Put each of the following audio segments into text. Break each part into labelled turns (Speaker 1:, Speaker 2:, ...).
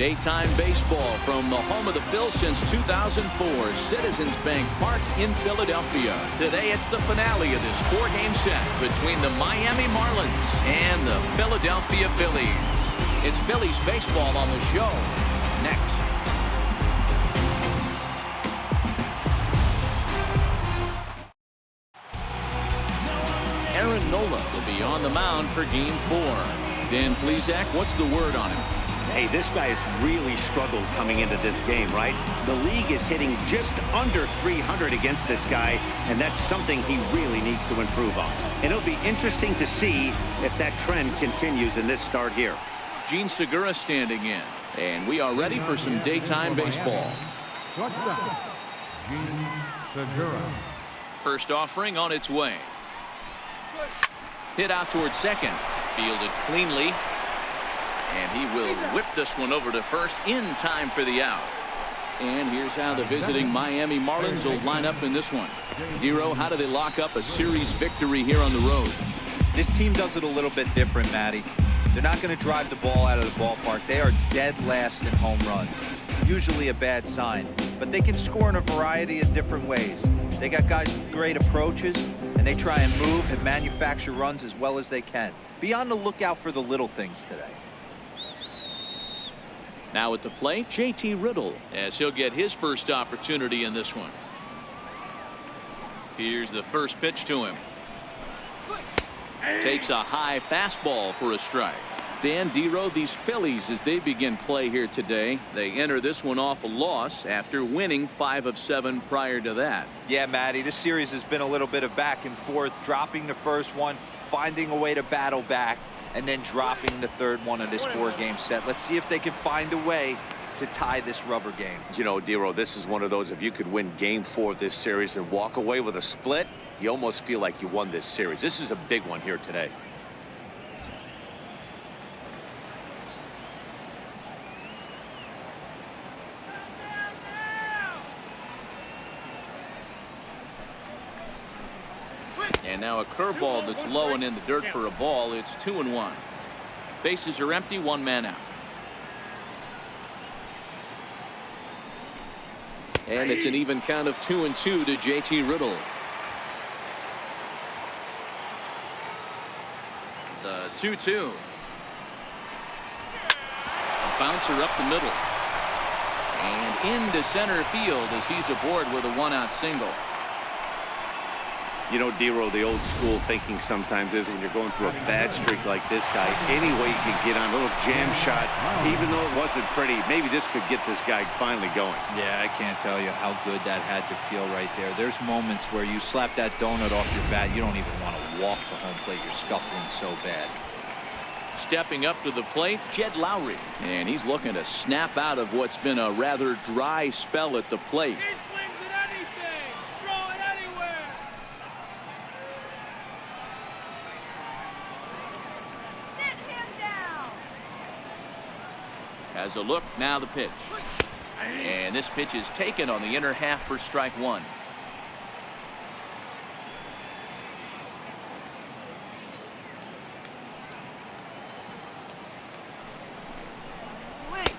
Speaker 1: Daytime baseball from the home of the Phils since 2004, Citizens Bank Park in Philadelphia. Today it's the finale of this 4-game set between the Miami Marlins and the Philadelphia Phillies. It's Phillies baseball on the show next. Aaron Nola will be on the mound for Game 4. Dan Plesac, what's the word on him?
Speaker 2: Hey, this guy has really struggled coming into this game, right? The league is hitting just under 300 against this guy, and that's something he really needs to improve on. And it'll be interesting to see if that trend continues in this start here.
Speaker 1: Gene Segura standing in, and we are ready for some daytime baseball.
Speaker 3: Gene Segura.
Speaker 1: First offering on its way. Hit out towards second. Fielded cleanly. And he will whip this one over to first in time for the out. And here's how the visiting Miami Marlins will line up in this one. Dero, how do they lock up a series victory here on the road?
Speaker 4: This team does it a little bit different, Matty. They're not going to drive the ball out of the ballpark. They are dead last in home runs. Usually a bad sign. But they can score in a variety of different ways. They got guys with great approaches, and they try and move and manufacture runs as well as they can. Be on the lookout for the little things today.
Speaker 1: Now at the plate, JT Riddle, as he'll get his first opportunity in this one. Here's the first pitch to him. Takes a high fastball for a strike. Dan, Dero, these Phillies, as they begin play here today, they enter this one off a loss after winning 5 of 7 prior to that.
Speaker 4: Yeah, Matty, this series has been a little bit of back and forth, dropping the first one, finding a way to battle back, and then dropping the third one of this 4-game set. Let's see if they can find a way to tie this rubber game.
Speaker 2: You know, Dero, this is one of those, if you could win Game 4 of this series and walk away with a split, you almost feel like you won this series. This is a big one here today.
Speaker 1: And now a curveball that's low and in the dirt for a ball. It's 2-1. Bases are empty, 1 man out. And it's an even count of 2-2 to JT Riddle. The 2-2. A bouncer up the middle. And into center field as he's aboard with a 1-out single.
Speaker 2: You know, Dero, the old school thinking sometimes is when you're going through a bad streak like this guy, any way you can get on a little jam shot, even though it wasn't pretty, maybe this could get this guy finally going.
Speaker 4: Yeah, I can't tell you how good that had to feel right there. There's moments where you slap that donut off your bat, you don't even want to walk the home plate. You're scuffling so bad.
Speaker 1: Stepping up to the plate, Jed Lowry. And he's looking to snap out of what's been a rather dry spell at the plate. Has a look, now the pitch. And this pitch is taken on the inner half for strike 1.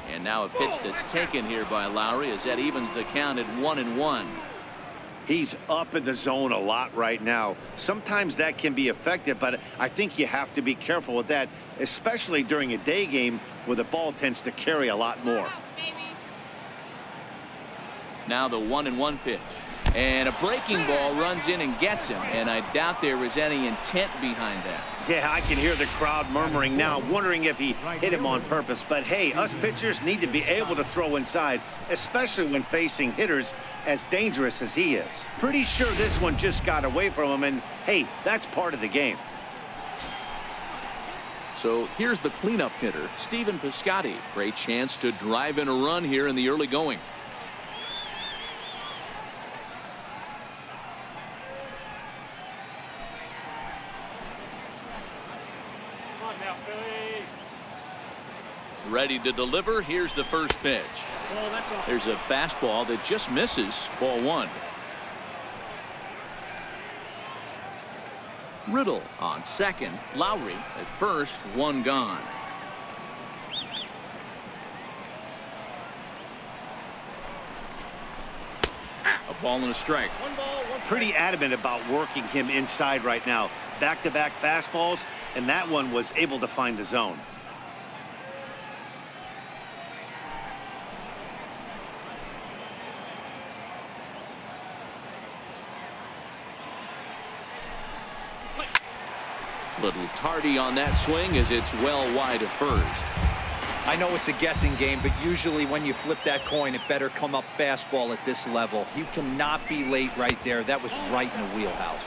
Speaker 1: And now a pitch that's taken here by Lowry as that evens the count at 1-1.
Speaker 2: He's up in the zone a lot right now. Sometimes that can be effective, but I think you have to be careful with that, especially during a day game where the ball tends to carry a lot more.
Speaker 1: Now the 1-1 pitch. And a breaking ball runs in and gets him. And I doubt there was any intent behind that.
Speaker 2: Yeah, I can hear the crowd murmuring now, wondering if he hit him on purpose. But hey, us pitchers need to be able to throw inside, especially when facing hitters as dangerous as he is. Pretty sure this one just got away from him, and hey, that's part of the game.
Speaker 1: So here's the cleanup hitter, Stephen Piscotty. Great chance to drive in a run here in the early going. Ready to deliver. Here's the first pitch. There's a fastball that just misses. Ball 1. Riddle on second. Lowry at first. 1 gone. Ball and a strike.
Speaker 2: Pretty adamant about working him inside right now. Back-to-back fastballs, and that one was able to find the zone.
Speaker 1: Little tardy on that swing as it's well wide of first.
Speaker 4: I know it's a guessing game, but usually when you flip that coin, it better come up fastball at this level. You cannot be late right there. That was right in the wheelhouse.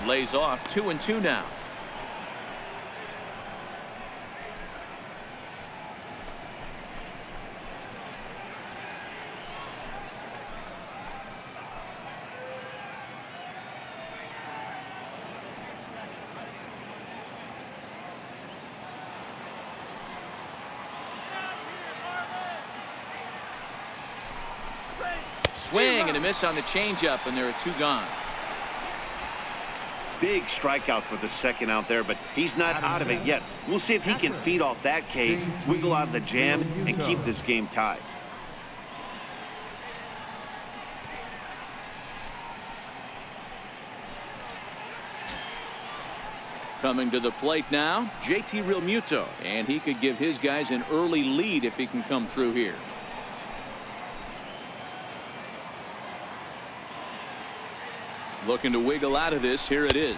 Speaker 1: Lays off 2-2 now. Swing and a miss on the changeup, and there are 2 gone.
Speaker 2: Big strikeout for the second out there, but he's not out of it yet. We'll see if he can feed off that K, wiggle out of the jam, and keep this game tied.
Speaker 1: Coming to the plate now, JT Realmuto, and he could give his guys an early lead if he can come through here. Looking to wiggle out of this. Here it is.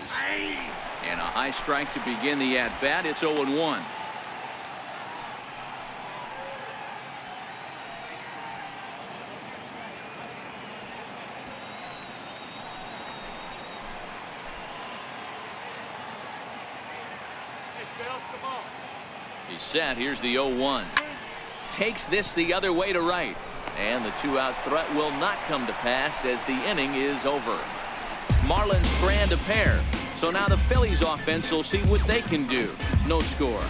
Speaker 1: And a high strike to begin the at-bat. It's 0-1. He's set. Here's the 0-1. Takes this the other way to right. And the 2-out threat will not come to pass as the inning is over. Marlins strand a pair. So now the Phillies offense will see what they can do. No score.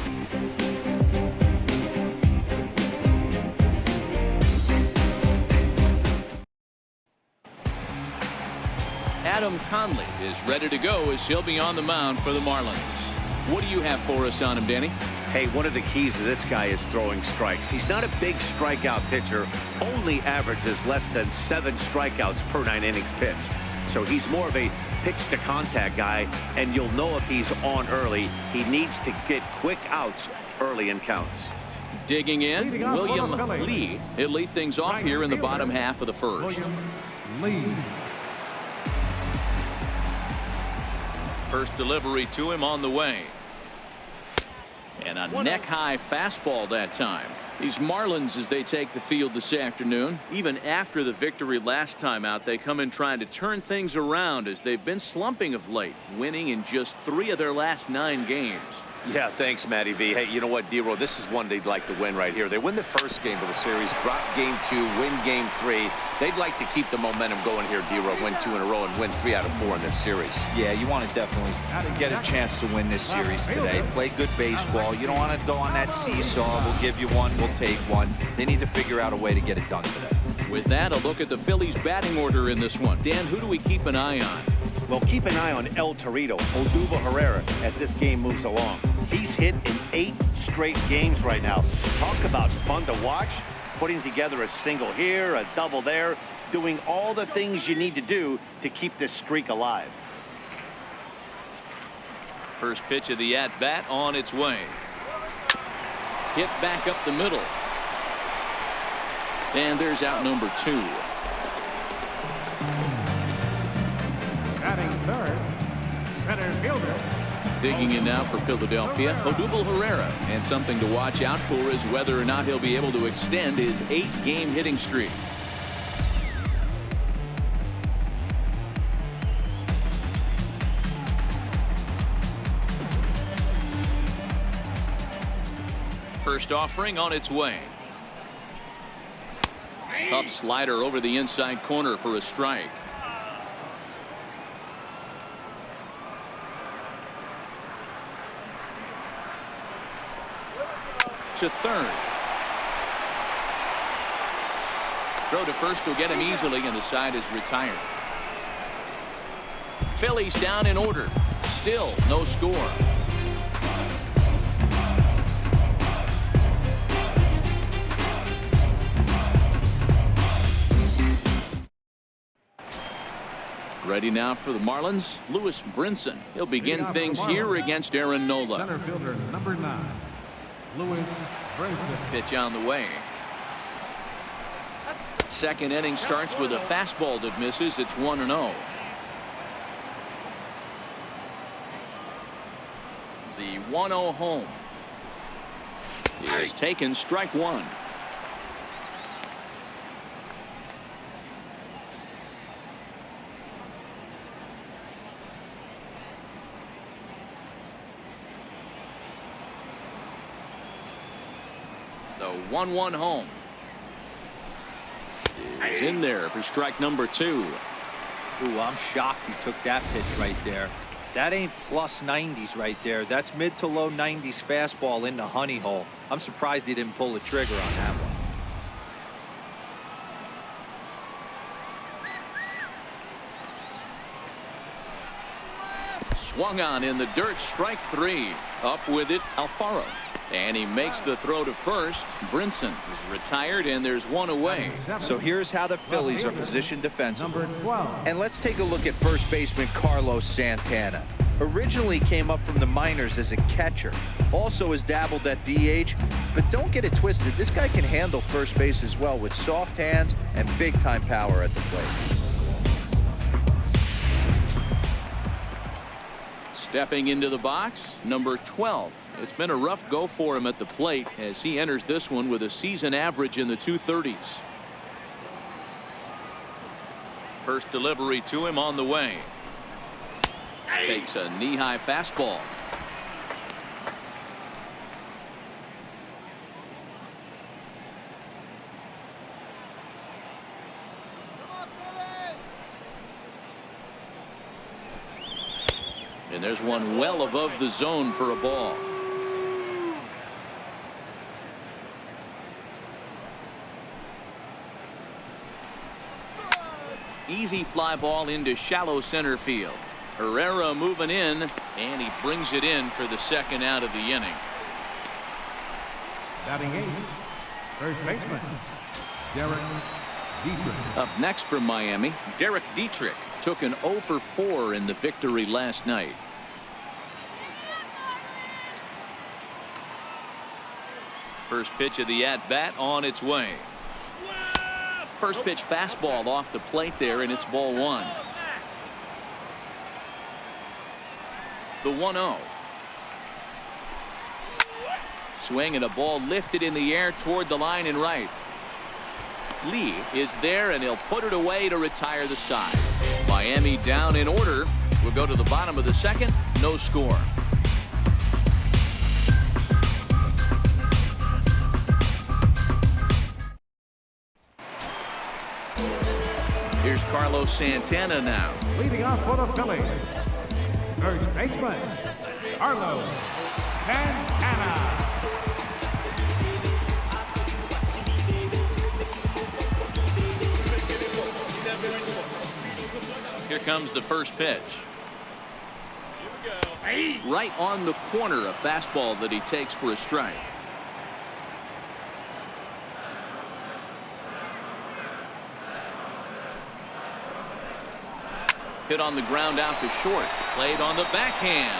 Speaker 1: Adam Conley is ready to go as he'll be on the mound for the Marlins. What do you have for us on him, Danny?
Speaker 2: Hey, one of the keys to this guy is throwing strikes. He's not a big strikeout pitcher, only averages less than 7 strikeouts per 9 innings pitched. So he's more of a pitch to contact guy, and you'll know if he's on early. He needs to get quick outs early in counts.
Speaker 1: Digging in, William Lee. He'll lead things off here in the bottom half of the first. First delivery to him on the way. And a neck-high fastball that time. These Marlins, as they take the field this afternoon, even after the victory last time out, they come in trying to turn things around as they've been slumping of late, winning in just 3 of their last 9 games.
Speaker 3: Yeah, thanks, Matty V. Hey, you know what, D-Row, this is one they'd like to win right here. They win the first game of the series, drop game 2, win game 3. They'd like to keep the momentum going here, D-Row, win 2 in a row and win 3 out of 4 in this series.
Speaker 4: Yeah, you want to definitely get a chance to win this series today. Play good baseball. You don't want to go on that seesaw. We'll give you one, we'll take one. They need to figure out a way to get it done today.
Speaker 1: With that, a look at the Phillies batting order in this one. Dan, who do we keep an eye on?
Speaker 2: Well, keep an eye on El Torito, Odubel Herrera, as this game moves along. He's hit in 8 straight games right now. Talk about fun to watch. Putting together a single here, a double there, doing all the things you need to do to keep this streak alive.
Speaker 1: First pitch of the at-bat on its way. Hit back up the middle. And there's out number 2.
Speaker 5: Batting third, center fielder.
Speaker 1: Digging in now for Philadelphia, Odubel Herrera. And something to watch out for is whether or not he'll be able to extend his 8-game hitting streak. First offering on its way. Tough slider over the inside corner for a strike. To third. Throw to first will get him easily, and the side is retired. Phillies down in order. Still no score. Ready now for the Marlins, Lewis Brinson. He'll begin things here against Aaron Nola.
Speaker 5: Center fielder number 9, Lewis Brinson.
Speaker 1: Pitch on the way. Second inning starts with a fastball that misses. It's 1-0. The 1-0 home is taken, strike one. The 1-1 home is in there for strike number 2.
Speaker 4: Ooh, I'm shocked he took that pitch right there. That ain't plus 90s right there. That's mid to low 90s fastball in the honey hole. I'm surprised he didn't pull the trigger on that one.
Speaker 1: Swung on in the dirt, strike 3. Up with it, Alfaro. And he makes the throw to first. Brinson is retired, and there's one away.
Speaker 4: So here's how the Phillies are positioned defensively.
Speaker 5: Number 12.
Speaker 4: And let's take a look at first baseman Carlos Santana. Originally came up from the minors as a catcher. Also has dabbled at DH, but don't get it twisted. This guy can handle first base as well with soft hands and big-time power at the plate.
Speaker 1: Stepping into the box, number 12. It's been a rough go for him at the plate as he enters this one with a season average in the 230s. First delivery to him on the way. Takes a knee-high fastball. And there's one well above the zone for a ball. Easy fly ball into shallow center field. Herrera moving in, and he brings it in for the second out of the inning.
Speaker 5: Batting 8, first baseman, Derek Dietrich.
Speaker 1: Up next from Miami, Derek Dietrich took an 0 for 4 in the victory last night. First pitch of the at-bat on its way. First pitch fastball off the plate there, and it's ball 1. The 1-0. Swing and a ball lifted in the air toward the line and right. Lee is there, and he'll put it away to retire the side. Miami down in order. We'll go to the bottom of the second. No score. Here's Carlos Santana now.
Speaker 5: Leading off for the Phillies, first baseman, Carlos Santana.
Speaker 1: Here comes the first pitch. Right on the corner, a fastball that he takes for a strike. Hit on the ground out to short. Played on the backhand.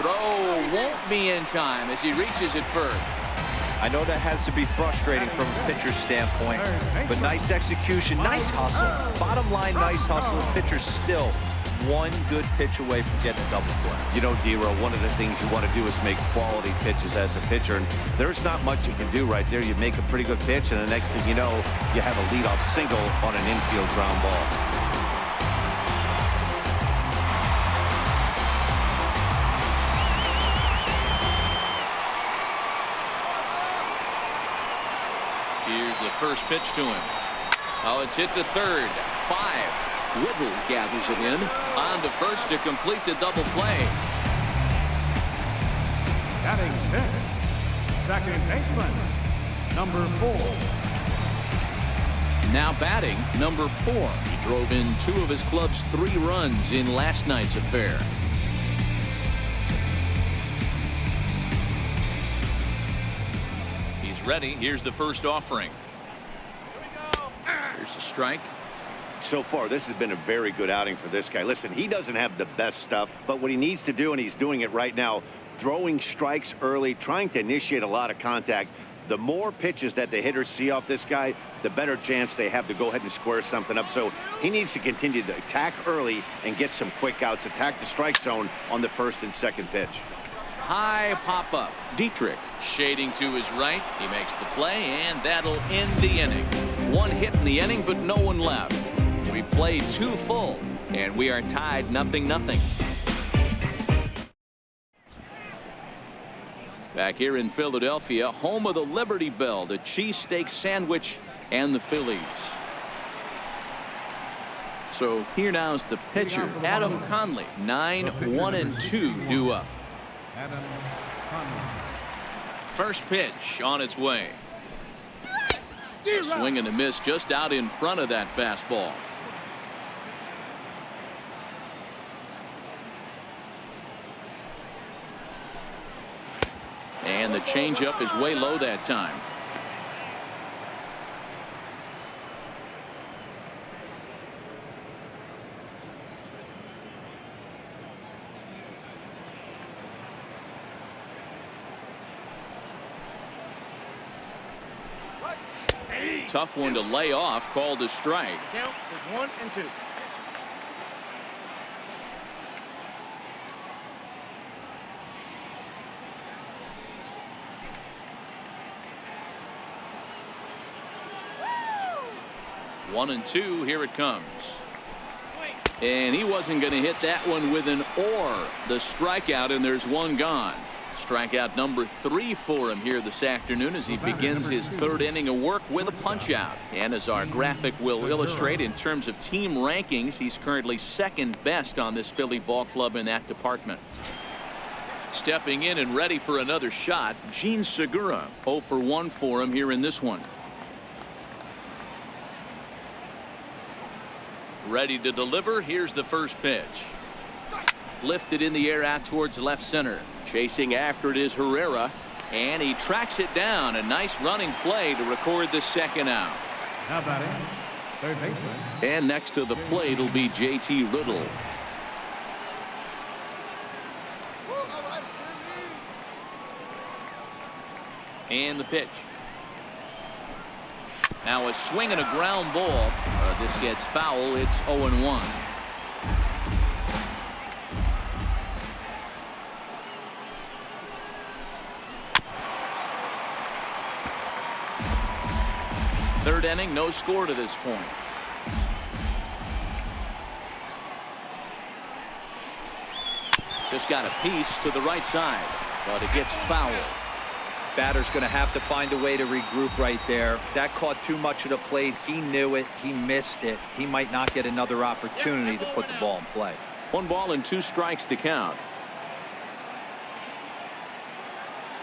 Speaker 1: Throw won't be in time as he reaches it first.
Speaker 4: I know that has to be frustrating from a pitcher's standpoint, but nice execution, nice hustle. Bottom line, nice hustle. Pitcher's still one good pitch away from getting a double play.
Speaker 3: You know, D-Row, one of the things you want to do is make quality pitches as a pitcher, and there's not much you can do right there. You make a pretty good pitch, and the next thing you know, you have a leadoff single on an infield ground ball.
Speaker 1: Here's the first pitch to him. Oh, it's hit to third. 5. Whittle gathers it in. On to first to complete the double play.
Speaker 5: Batting 6, second baseman, number 4.
Speaker 1: Now batting, number 4. He drove in 2 of his club's 3 runs in last night's affair. He's ready. Here's the first offering. Here's a strike.
Speaker 2: So far, this has been a very good outing for this guy. Listen, he doesn't have the best stuff, but what he needs to do, and he's doing it right now, throwing strikes early, trying to initiate a lot of contact. The more pitches that the hitters see off this guy, the better chance they have to go ahead and square something up. So he needs to continue to attack early and get some quick outs, attack the strike zone on the first and second pitch.
Speaker 1: High pop-up. Dietrich shading to his right. He makes the play, and that'll end the inning. One hit in the inning, but no one left. We played 2 full, and we are tied 0-0. Back here in Philadelphia, home of the Liberty Bell, the cheesesteak sandwich, and the Phillies. So here now is the pitcher, Adam Conley. 9-1-2 due up.
Speaker 5: Adam Conley.
Speaker 1: First pitch on its way. Swing and a miss just out in front of that fastball. And the changeup is way low that time. Tough one to lay off, called a strike.
Speaker 6: Count is 1 and 2.
Speaker 1: One and 2, here it comes. And he wasn't going to hit that one with an or. The strikeout, and there's one gone. Strikeout number 3 for him here this afternoon as he begins his 3rd inning of work with a punch-out. And as our graphic will illustrate, in terms of team rankings, he's currently 2nd best on this Philly ball club in that department. Stepping in and ready for another shot, Gene Segura. 0 for 1 for him here in this one. Ready to deliver. Here's the first pitch. Lifted in the air out towards left center. Chasing after it is Herrera, and he tracks it down. A nice running play to record the 2nd out.
Speaker 5: Now batting, third baseman.
Speaker 1: And next to the plate will be J.T. Riddle. And the pitch. Now a swing and a ground ball. This gets foul. It's 0-1. Third inning, no score to this point. Just got a piece to the right side, but it gets foul.
Speaker 4: Batter's going to have to find a way to regroup right there. That caught too much of the plate. He knew it. He missed it. He might not get another opportunity to put the ball in play.
Speaker 1: 1 ball and 2 strikes to count.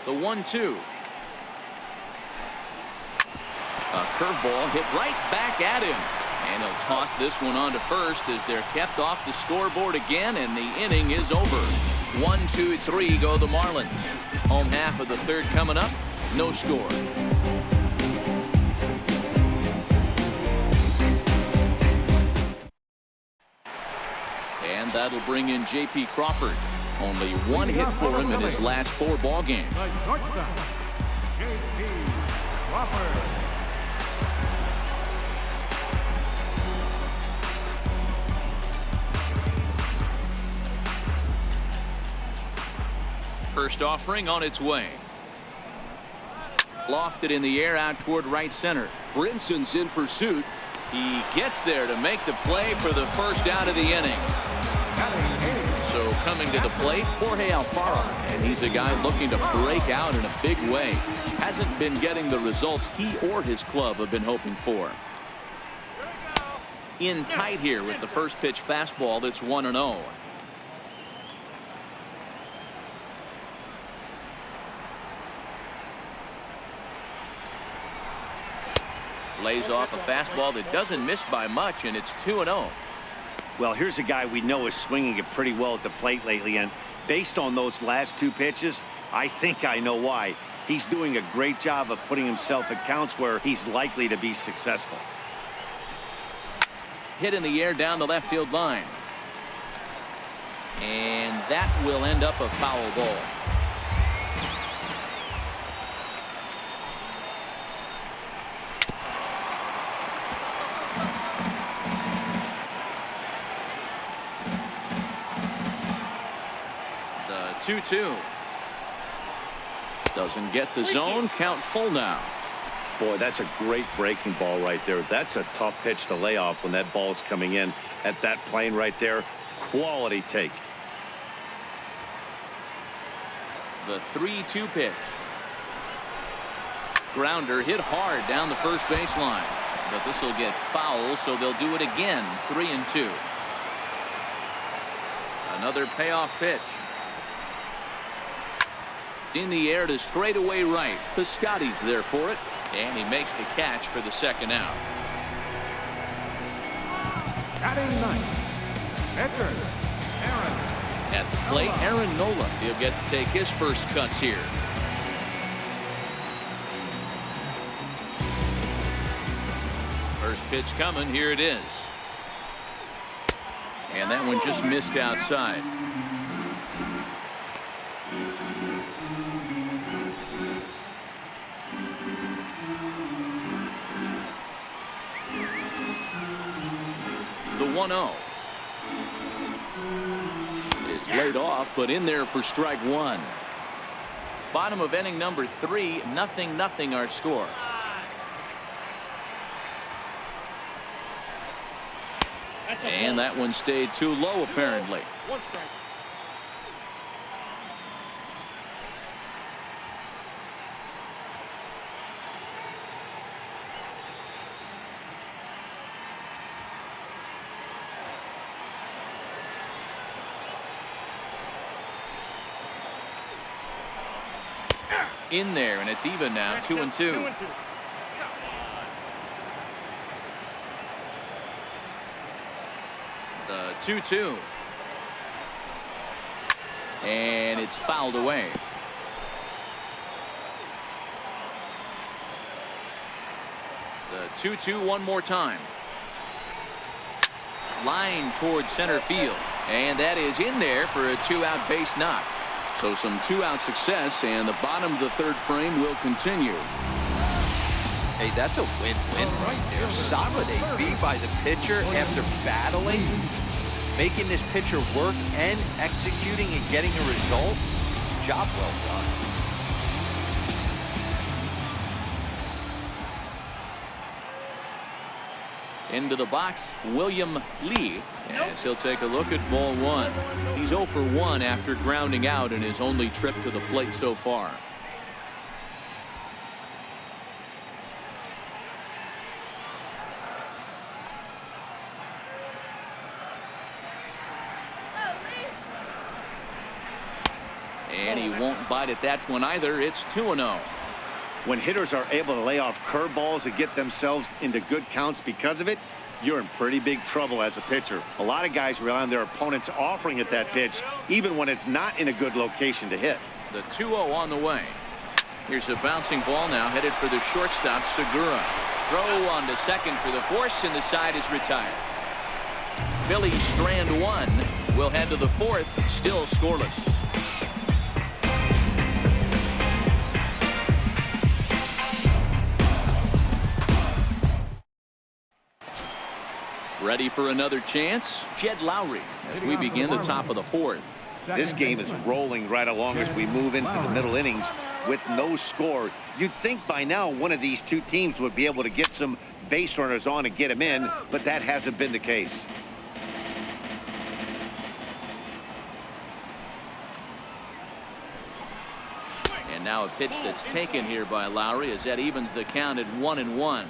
Speaker 1: The 1-2. A curveball hit right back at him. And he'll toss this one on to first as they're kept off the scoreboard again, and the inning is over. 1, 2, 3 go the Marlins. Home half of the 3rd coming up. No score. And that'll bring in J.P. Crawford. Only 1 hit for him in his last 4 ball games.
Speaker 5: The shortstop, J.P. Crawford.
Speaker 1: First offering on its way. Lofted in the air out toward right center. Brinson's in pursuit. He gets there to make the play for the first out of the inning. So coming to the plate, Jorge Alfaro, and he's a guy looking to break out in a big way. Hasn't been getting the results he or his club have been hoping for. In tight here with the first pitch fastball that's 1-0. Lays off a fastball that doesn't miss by much, and it's 2-0.
Speaker 2: Well, here's a guy we know is swinging it pretty well at the plate lately, and based on those last 2 pitches, I think I know why. He's doing a great job of putting himself at counts where he's likely to be successful.
Speaker 1: hit in the air down the left field line. And that will end up a foul ball. The 2-2. Doesn't get the zone. Count full now.
Speaker 2: Boy, that's a great breaking ball right there. That's a tough pitch to lay off when that ball's coming in at that plane right there. Quality take.
Speaker 1: The 3-2 pitch. Grounder hit hard down the first baseline. But this will get foul, so they'll do it again. 3-2. Another payoff pitch. In the air to straightaway right. Piscotty's there for it. And he makes the catch for the second out.
Speaker 5: Batting ninth, Aaron.
Speaker 1: At the plate, Aaron Nola. He'll get to take his first cuts here. First pitch coming. Here it is. And that one just missed outside. The 1-0 is laid off, but in there for strike one. Bottom of inning number 3, 0-0 our score. And that one stayed too low apparently.
Speaker 6: One strike.
Speaker 1: In there, and it's even now. 2-2. The 2-2. And it's fouled away. The 2-2 one more time. Line towards center field. And that is in there for a 2-out base knock. So some 2-out success, and the bottom of the third frame will continue.
Speaker 4: Hey, that's a win-win right there. Solid AB by the pitcher after battling, making this pitcher work and executing and getting a result. Job well done.
Speaker 1: Into the box, William Lee, as he'll take a look at ball one. He's 0 for 1 after grounding out in his only trip to the plate so far. And he won't bite at that one either. It's 2-0.
Speaker 2: When hitters are able to lay off curveballs and get themselves into good counts because of it, you're in pretty big trouble as a pitcher. A lot of guys rely on their opponents offering at that pitch, even when it's not in a good location to hit.
Speaker 1: The 2-0 on the way. Here's a bouncing ball now headed for the shortstop, Segura. Throw on to second for the force, and the side is retired. Phillies strand one. We'll head to the fourth, still scoreless. Ready for another chance? Jed Lowry as we begin the top of the fourth.
Speaker 2: This game is rolling right along as we move into the middle innings with no score. You'd think by now one of these two teams would be able to get some base runners on and get them in, but that hasn't been the case.
Speaker 1: And now a pitch that's taken here by Lowry as that evens the count at 1-1.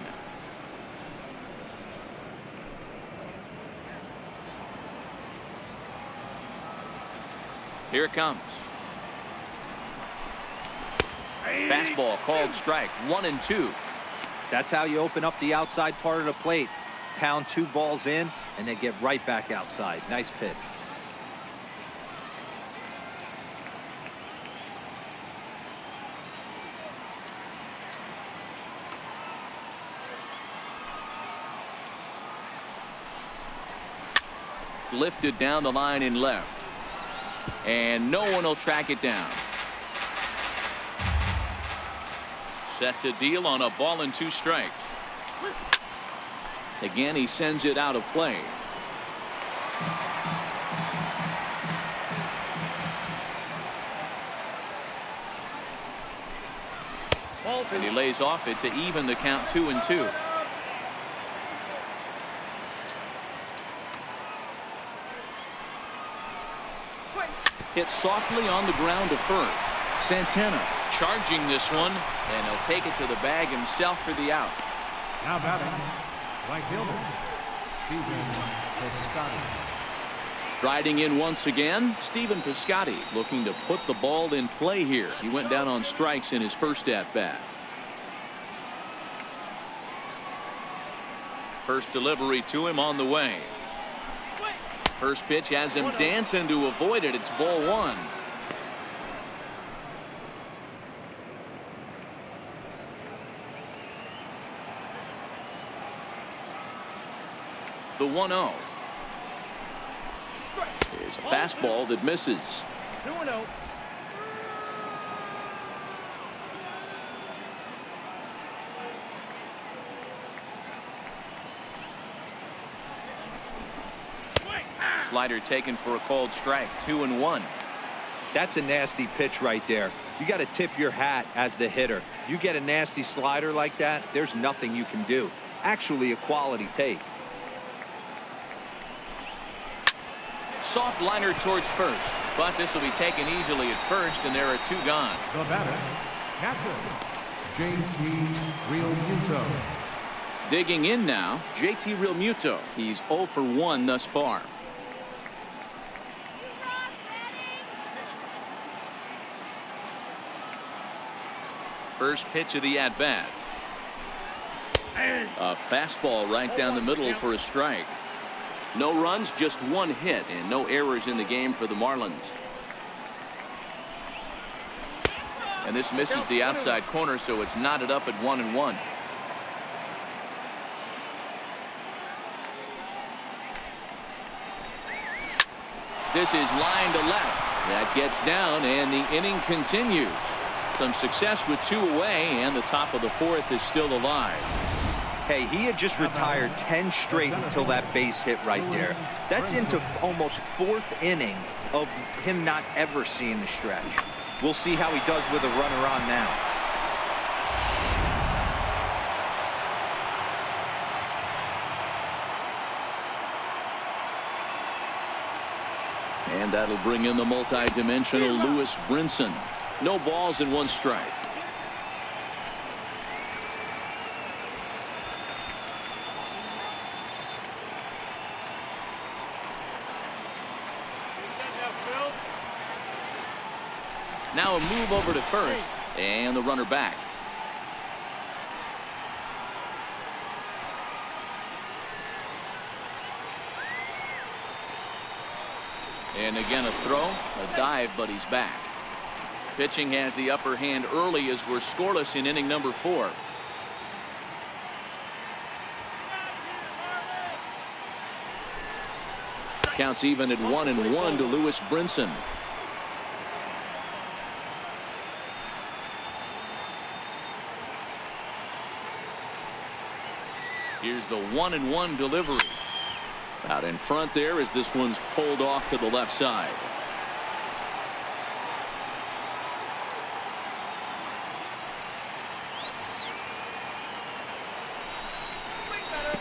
Speaker 1: Here it comes. Fastball called strike. 1-2.
Speaker 4: That's how you open up the outside part of the plate. Pound 2 balls in and then get right back outside. Nice pitch.
Speaker 1: Lifted down the line in left. And no one will track it down. Set to deal on a ball and 2 strikes. Again, he sends it out of play. And he lays off it to even the count 2-2. Hit softly on the ground to first. Santana charging this one, and he'll take it to the bag himself for the out.
Speaker 5: Now batting, right fielder, Stephen Piscotty.
Speaker 1: Striding in once again, Stephen Piscotty looking to put the ball in play here. He went down on strikes in his first at-bat. First delivery to him on the way. First pitch has him dancing to avoid it. It's ball 1. The 1-0 is a fastball that misses.
Speaker 6: 2-0.
Speaker 1: Slider taken for a called strike. 2-1.
Speaker 4: That's a nasty pitch right there. You got to tip your hat as the hitter. You get a nasty slider like that, there's nothing you can do. Actually, a quality take.
Speaker 1: Soft liner towards first, but this will be taken easily at first, and there are 2 gone.
Speaker 5: The batter, catcher, JT Realmuto.
Speaker 1: Digging in now, JT Realmuto. He's 0 for 1 thus far. First pitch of the at-bat. A fastball right down the middle for a strike. No runs, just 1 hit, and no errors in the game for the Marlins. And this misses the outside corner, so it's knotted up at 1-1. This is line to left. That gets down, and the inning continues. Some success with 2 away, and the top of the 4th is still alive.
Speaker 4: Hey, he had just retired 10 straight until that base hit right there. That's into almost 4th inning of him not ever seeing the stretch. We'll see how he does with a runner on now.
Speaker 1: And that'll bring in the multi-dimensional Lewis Brinson. No balls and 1 strike. Now a move over to first, and the runner back. And again a throw, a dive, but he's back. Pitching has the upper hand early as we're scoreless in inning number 4. Counts even at 1-1 to Lewis Brinson. Here's the 1-1 delivery. Out in front there as this one's pulled off to the left side.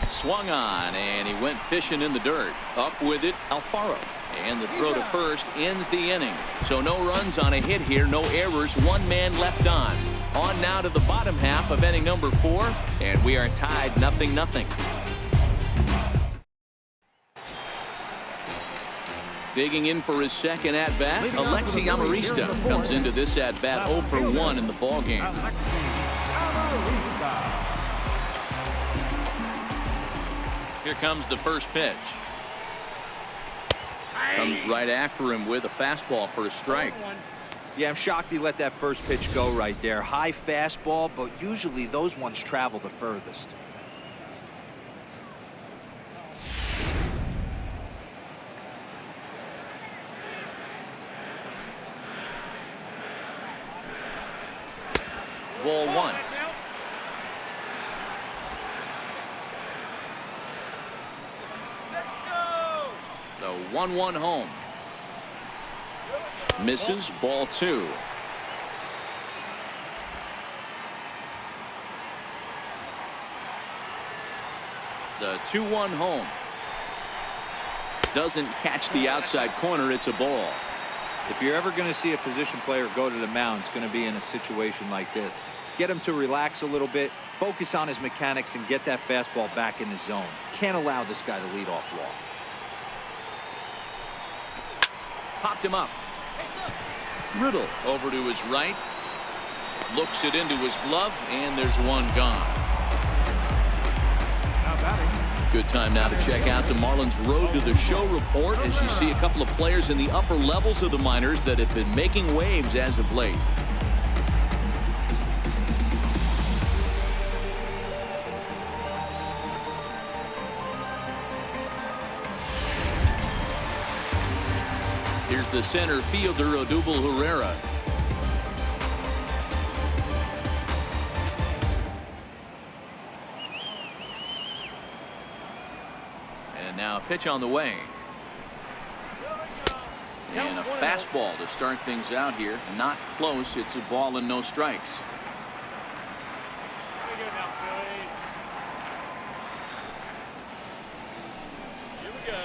Speaker 1: Swung on, and he went fishing in the dirt. Up with it, Alfaro. And the throw to first ends the inning. So no runs on a hit here, no errors, 1 man left on. On now to the bottom half of inning number 4, and we are tied 0-0. Digging in for his second at-bat, Alexi Amarista comes into this at-bat 0 for 1 in the ballgame. Here comes the first pitch. Comes right after him with a fastball for a strike.
Speaker 4: Yeah, I'm shocked he let that first pitch go right there. High fastball, but usually those ones travel the furthest.
Speaker 1: ball one. The 1-1 home. Misses, ball two. The 2-1 home. Doesn't catch the outside corner. It's a ball.
Speaker 4: If you're ever going to see a position player go to the mound, it's going to be in a situation like this. Get him to relax a little bit, focus on his mechanics, and get that fastball back in his zone. Can't allow this guy to lead off walk.
Speaker 1: Popped him up. Riddle over to his right. Looks it into his glove, and there's one gone.
Speaker 5: Now batting.
Speaker 1: Good time now to check out the Marlins Road to the Show report as you see a couple of players in the upper levels of the minors that have been making waves as of late. Here's the center fielder, Odubel Herrera. Now a pitch on the way. And a fastball to start things out here. Not close. It's a ball and no strikes.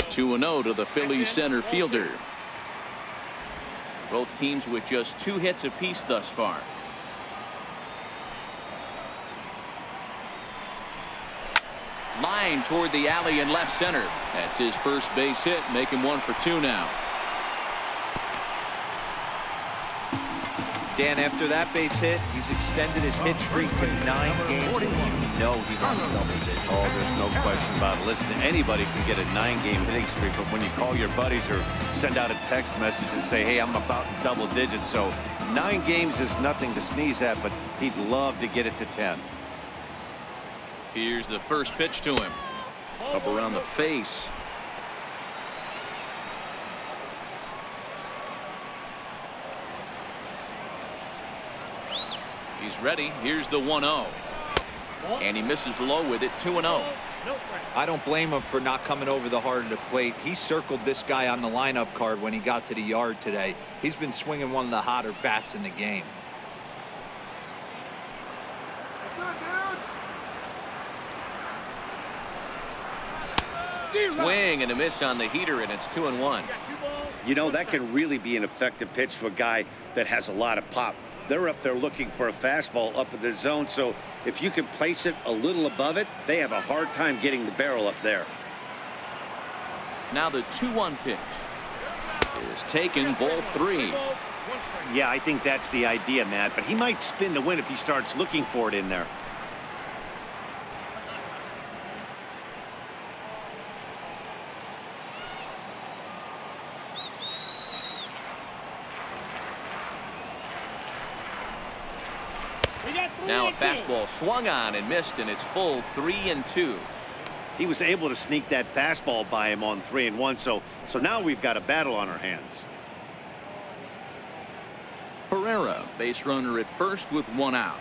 Speaker 1: 2-0 to the Phillies center fielder. Both teams with just 2 hits apiece thus far. Line toward the alley in left center. That's his first base hit, making 1 for 2 now.
Speaker 4: Dan, after that base hit, he's extended his hit streak to 9 games. You know he wants double digits.
Speaker 3: Oh, there's no question about it. Listen, anybody can get a 9-game hitting streak, but when you call your buddies or send out a text message and say, hey, I'm about in double digits, so 9 games is nothing to sneeze at, but he'd love to get it to 10.
Speaker 1: Here's the first pitch to him. Up around the face. He's ready. Here's the 1-0. And he misses low with it. 2-0.
Speaker 4: I don't blame him for not coming over the heart of the plate. He circled this guy on the lineup card when he got to the yard today. He's been swinging one of the hotter bats in the game.
Speaker 1: Swing and a miss on the heater, and it's 2-1.
Speaker 2: You know, that can really be an effective pitch to a guy that has a lot of pop. They're up there looking for a fastball up in the zone, so if you can place it a little above it, they have a hard time getting the barrel up there.
Speaker 1: Now the 2-1 pitch is taken, ball 3.
Speaker 2: Yeah, I think that's the idea, Matt, but he might spin to win if he starts looking for it in there.
Speaker 1: Now a fastball swung on and missed, and it's full 3-2.
Speaker 2: He was able to sneak that fastball by him on 3-1, so now we've got a battle on our hands.
Speaker 1: Herrera, base runner at first with 1 out.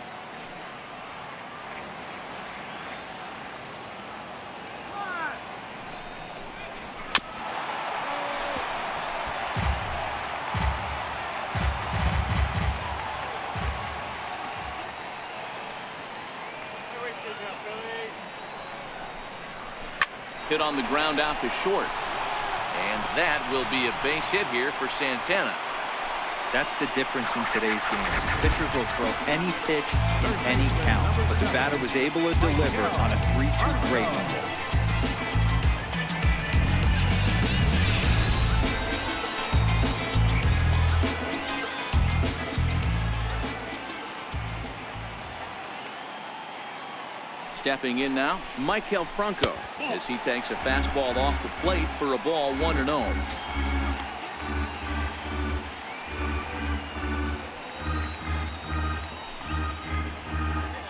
Speaker 1: Hit on the ground out to short. And that will be a base hit here for Santana.
Speaker 4: That's the difference in today's games. Pitchers will throw any pitch in any count, but the batter was able to deliver on a 3-2 break one.
Speaker 1: Stepping in now, Michael Franco, as he takes a fastball off the plate for a ball 1-0.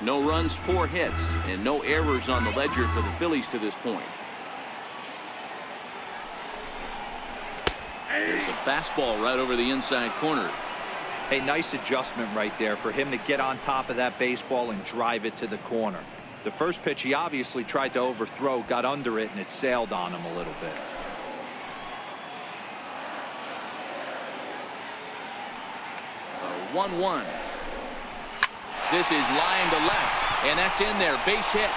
Speaker 1: No runs, 4 hits, and no errors on the ledger for the Phillies to this point. There's a fastball right over the inside corner.
Speaker 4: Hey, nice adjustment right there for him to get on top of that baseball and drive it to the corner. The first pitch he obviously tried to overthrow, got under it, and it sailed on him a little bit.
Speaker 1: The 1-1. This is line to left, and that's in there. Base hit.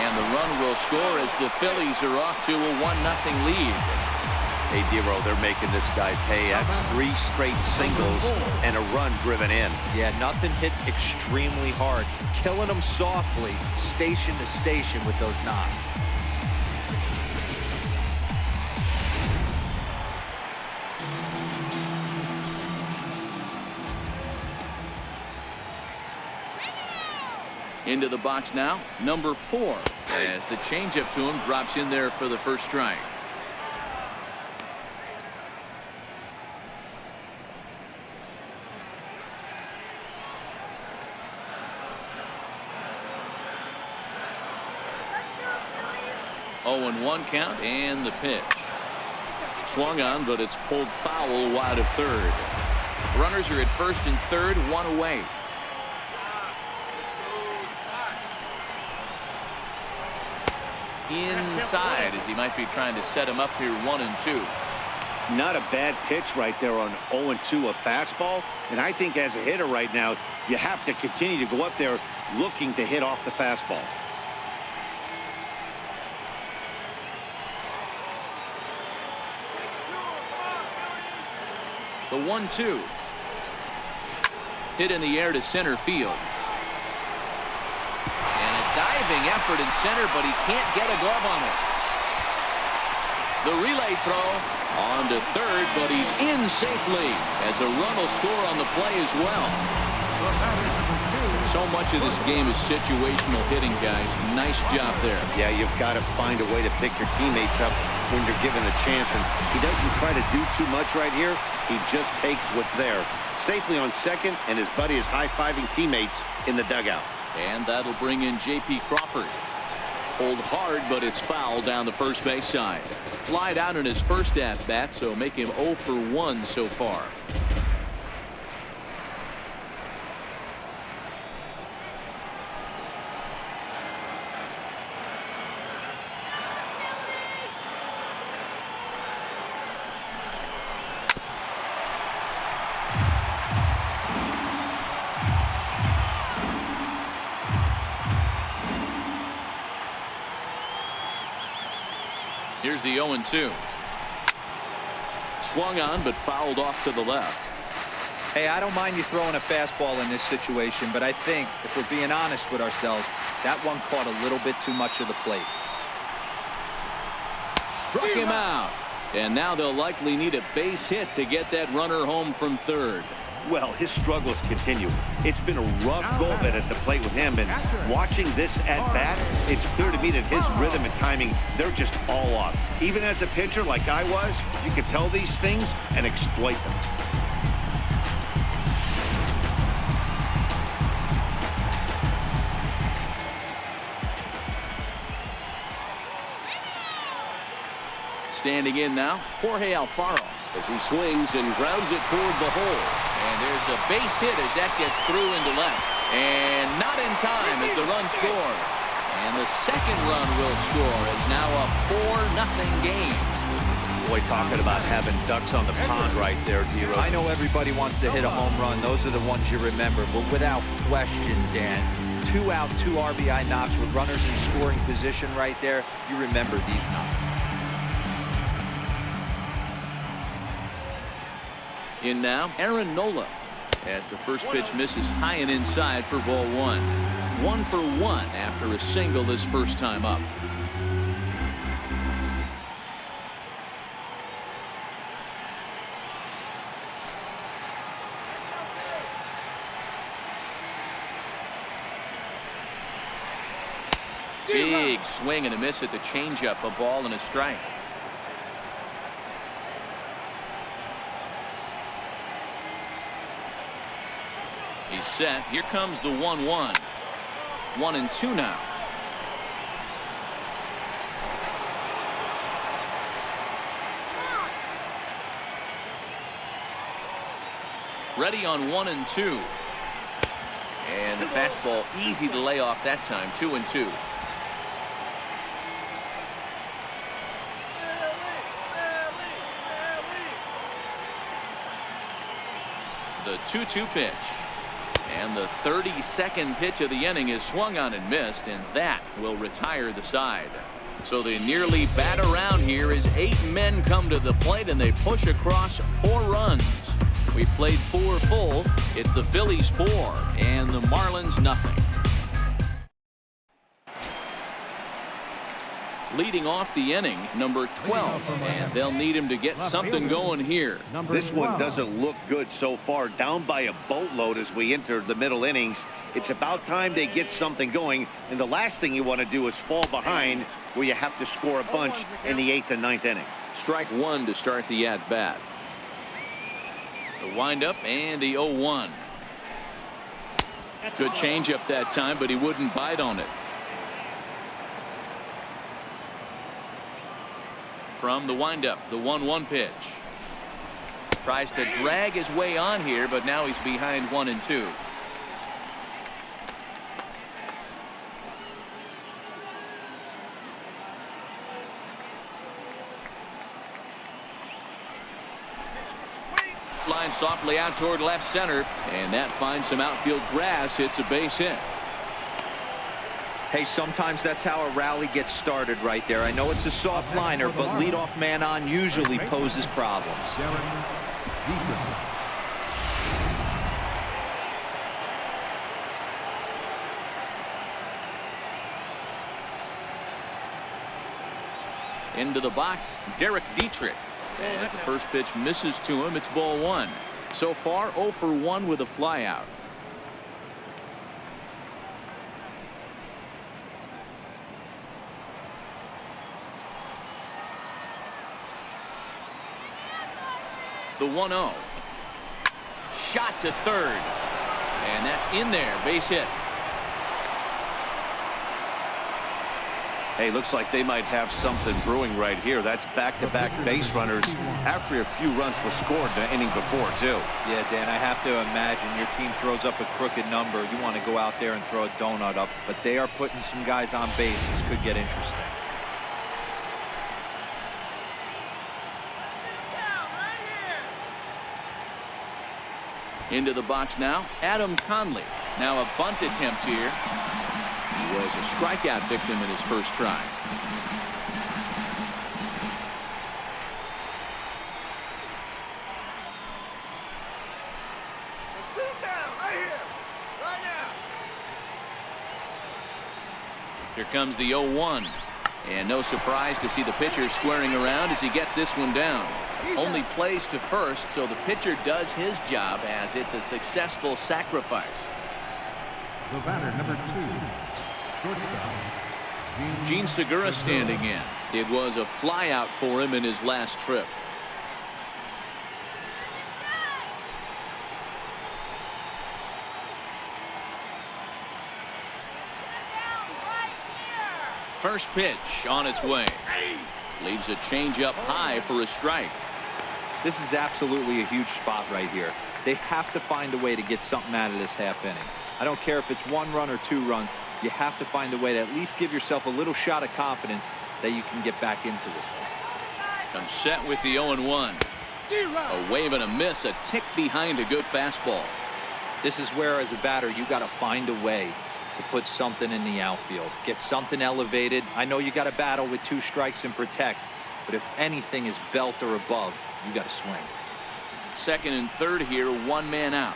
Speaker 1: And the run will score as the Phillies are off to a 1-0 lead.
Speaker 3: Hey, Dero, they're making this guy pay. That's 3 straight singles and a run driven in.
Speaker 4: Yeah, nothing hit extremely hard. Killing them softly, station to station with those knocks.
Speaker 1: Into the box now, number 4, as the changeup to him drops in there for the first strike. Oh, and 1 count, and the pitch. Swung on, but it's pulled foul wide of third. Runners are at first and third, 1 away. Inside, as he might be trying to set him up here, 1-2.
Speaker 2: Not a bad pitch right there on 0-2, a fastball. And I think as a hitter right now, you have to continue to go up there looking to hit off the fastball.
Speaker 1: The 1-2. Hit in the air to center field. And a diving effort in center, but he can't get a glove on it. The relay throw on to third, but he's in safely as a run will score on the play as well. So much of this game is situational hitting, guys. Nice job there.
Speaker 2: Yeah, you've got to find a way to pick your teammates up when you're given a chance, and he doesn't try to do too much right here. He just takes what's there. Safely on second, and his buddy is high-fiving teammates in the dugout.
Speaker 1: And that'll bring in J.P. Crawford. Pulled hard, but it's foul down the first base side. Flied out in his first at-bat, so make him 0 for 1 so far. Here's the 0-2. Swung on, but fouled off to the left.
Speaker 4: Hey, I don't mind you throwing a fastball in this situation, but I think if we're being honest with ourselves, that one caught a little bit too much of the plate.
Speaker 1: Struck him out. And now they'll likely need a base hit to get that runner home from third.
Speaker 2: Well, his struggles continue. It's been a rough go of it at the plate with him, and watching this at-bat, it's clear to me that his rhythm and timing, they're just all off. Even as a pitcher like I was, you can tell these things and exploit them.
Speaker 1: Standing in now, Jorge Alfaro, as he swings and grounds it toward the hole. And there's a base hit as that gets through into left. And not in time as the run scores. And the second run will score. It's now a 4-0 game.
Speaker 3: Boy, talking about having ducks on the pond right there, Dero.
Speaker 4: I know everybody wants to hit a home run. Those are the ones you remember. But without question, Dan, 2 out, 2 RBI knocks with runners in scoring position right there. You remember these knocks.
Speaker 1: In now, Aaron Nola, as the first pitch misses high and inside for ball 1. 1 for 1 after a single this first time up. Big swing and a miss at the changeup, a ball and a strike. He's set. Here comes the 1-1. 1-2 now. Ready on 1-2. And the fastball easy to lay off that time. 2-2. The 2-2 pitch. And the 32nd pitch of the inning is swung on and missed, and that will retire the side. So they nearly bat around here as 8 men come to the plate, and they push across 4 runs. We played 4 full. It's the Phillies 4 and the Marlins nothing. Leading off the inning, number 12, and they'll need him to get something going here.
Speaker 2: This one doesn't look good so far. Down by a boatload as we enter the middle innings. It's about time they get something going, and the last thing you want to do is fall behind where you have to score a bunch in the 8th and 9th inning.
Speaker 1: Strike 1 to start the at-bat. The windup and the 0-1. Good changeup that time, but he wouldn't bite on it. From the windup, the 1-1 pitch. Tries to drag his way on here, but now he's behind 1-2. Line softly out toward left center, and that finds some outfield grass. It's a base hit.
Speaker 4: Hey, sometimes that's how a rally gets started right there. I know it's a soft liner, but leadoff man on usually poses problems.
Speaker 1: Into the box, Derek Dietrich. As the first pitch misses to him, it's ball 1. So far, 0 for 1 with a flyout. The 1-0. Shot to third. And that's in there. Base hit.
Speaker 2: Hey, looks like they might have something brewing right here. That's back-to-back base runners after a few runs were scored the inning before, too.
Speaker 4: Yeah, Dan, I have to imagine your team throws up a crooked number. You want to go out there and throw a donut up, but they are putting some guys on base. This could get interesting.
Speaker 1: Into the box now, Adam Conley. Now a bunt attempt here. He was a strikeout victim in his first try. Here comes the 0-1. And no surprise to see the pitcher squaring around as he gets this one down. Only plays to first, so the pitcher does his job as it's a successful sacrifice.
Speaker 5: The batter, number 2, shortstop,
Speaker 1: Gene Segura standing in. It was a flyout for him in his last trip. First pitch on its way. Leaves a changeup high for a strike.
Speaker 4: This is absolutely a huge spot right here. They have to find a way to get something out of this half inning. I don't care if it's 1 run or 2 runs. You have to find a way to at least give yourself a little shot of confidence that you can get back into this one.
Speaker 1: Comes set with the 0-1. A wave and a miss, a tick behind a good fastball.
Speaker 4: This is where, as a batter, you got to find a way to put something in the outfield. Get something elevated. I know you got to battle with 2 strikes and protect, but if anything is belt or above, you got to swing.
Speaker 1: Second and third here, 1 man out.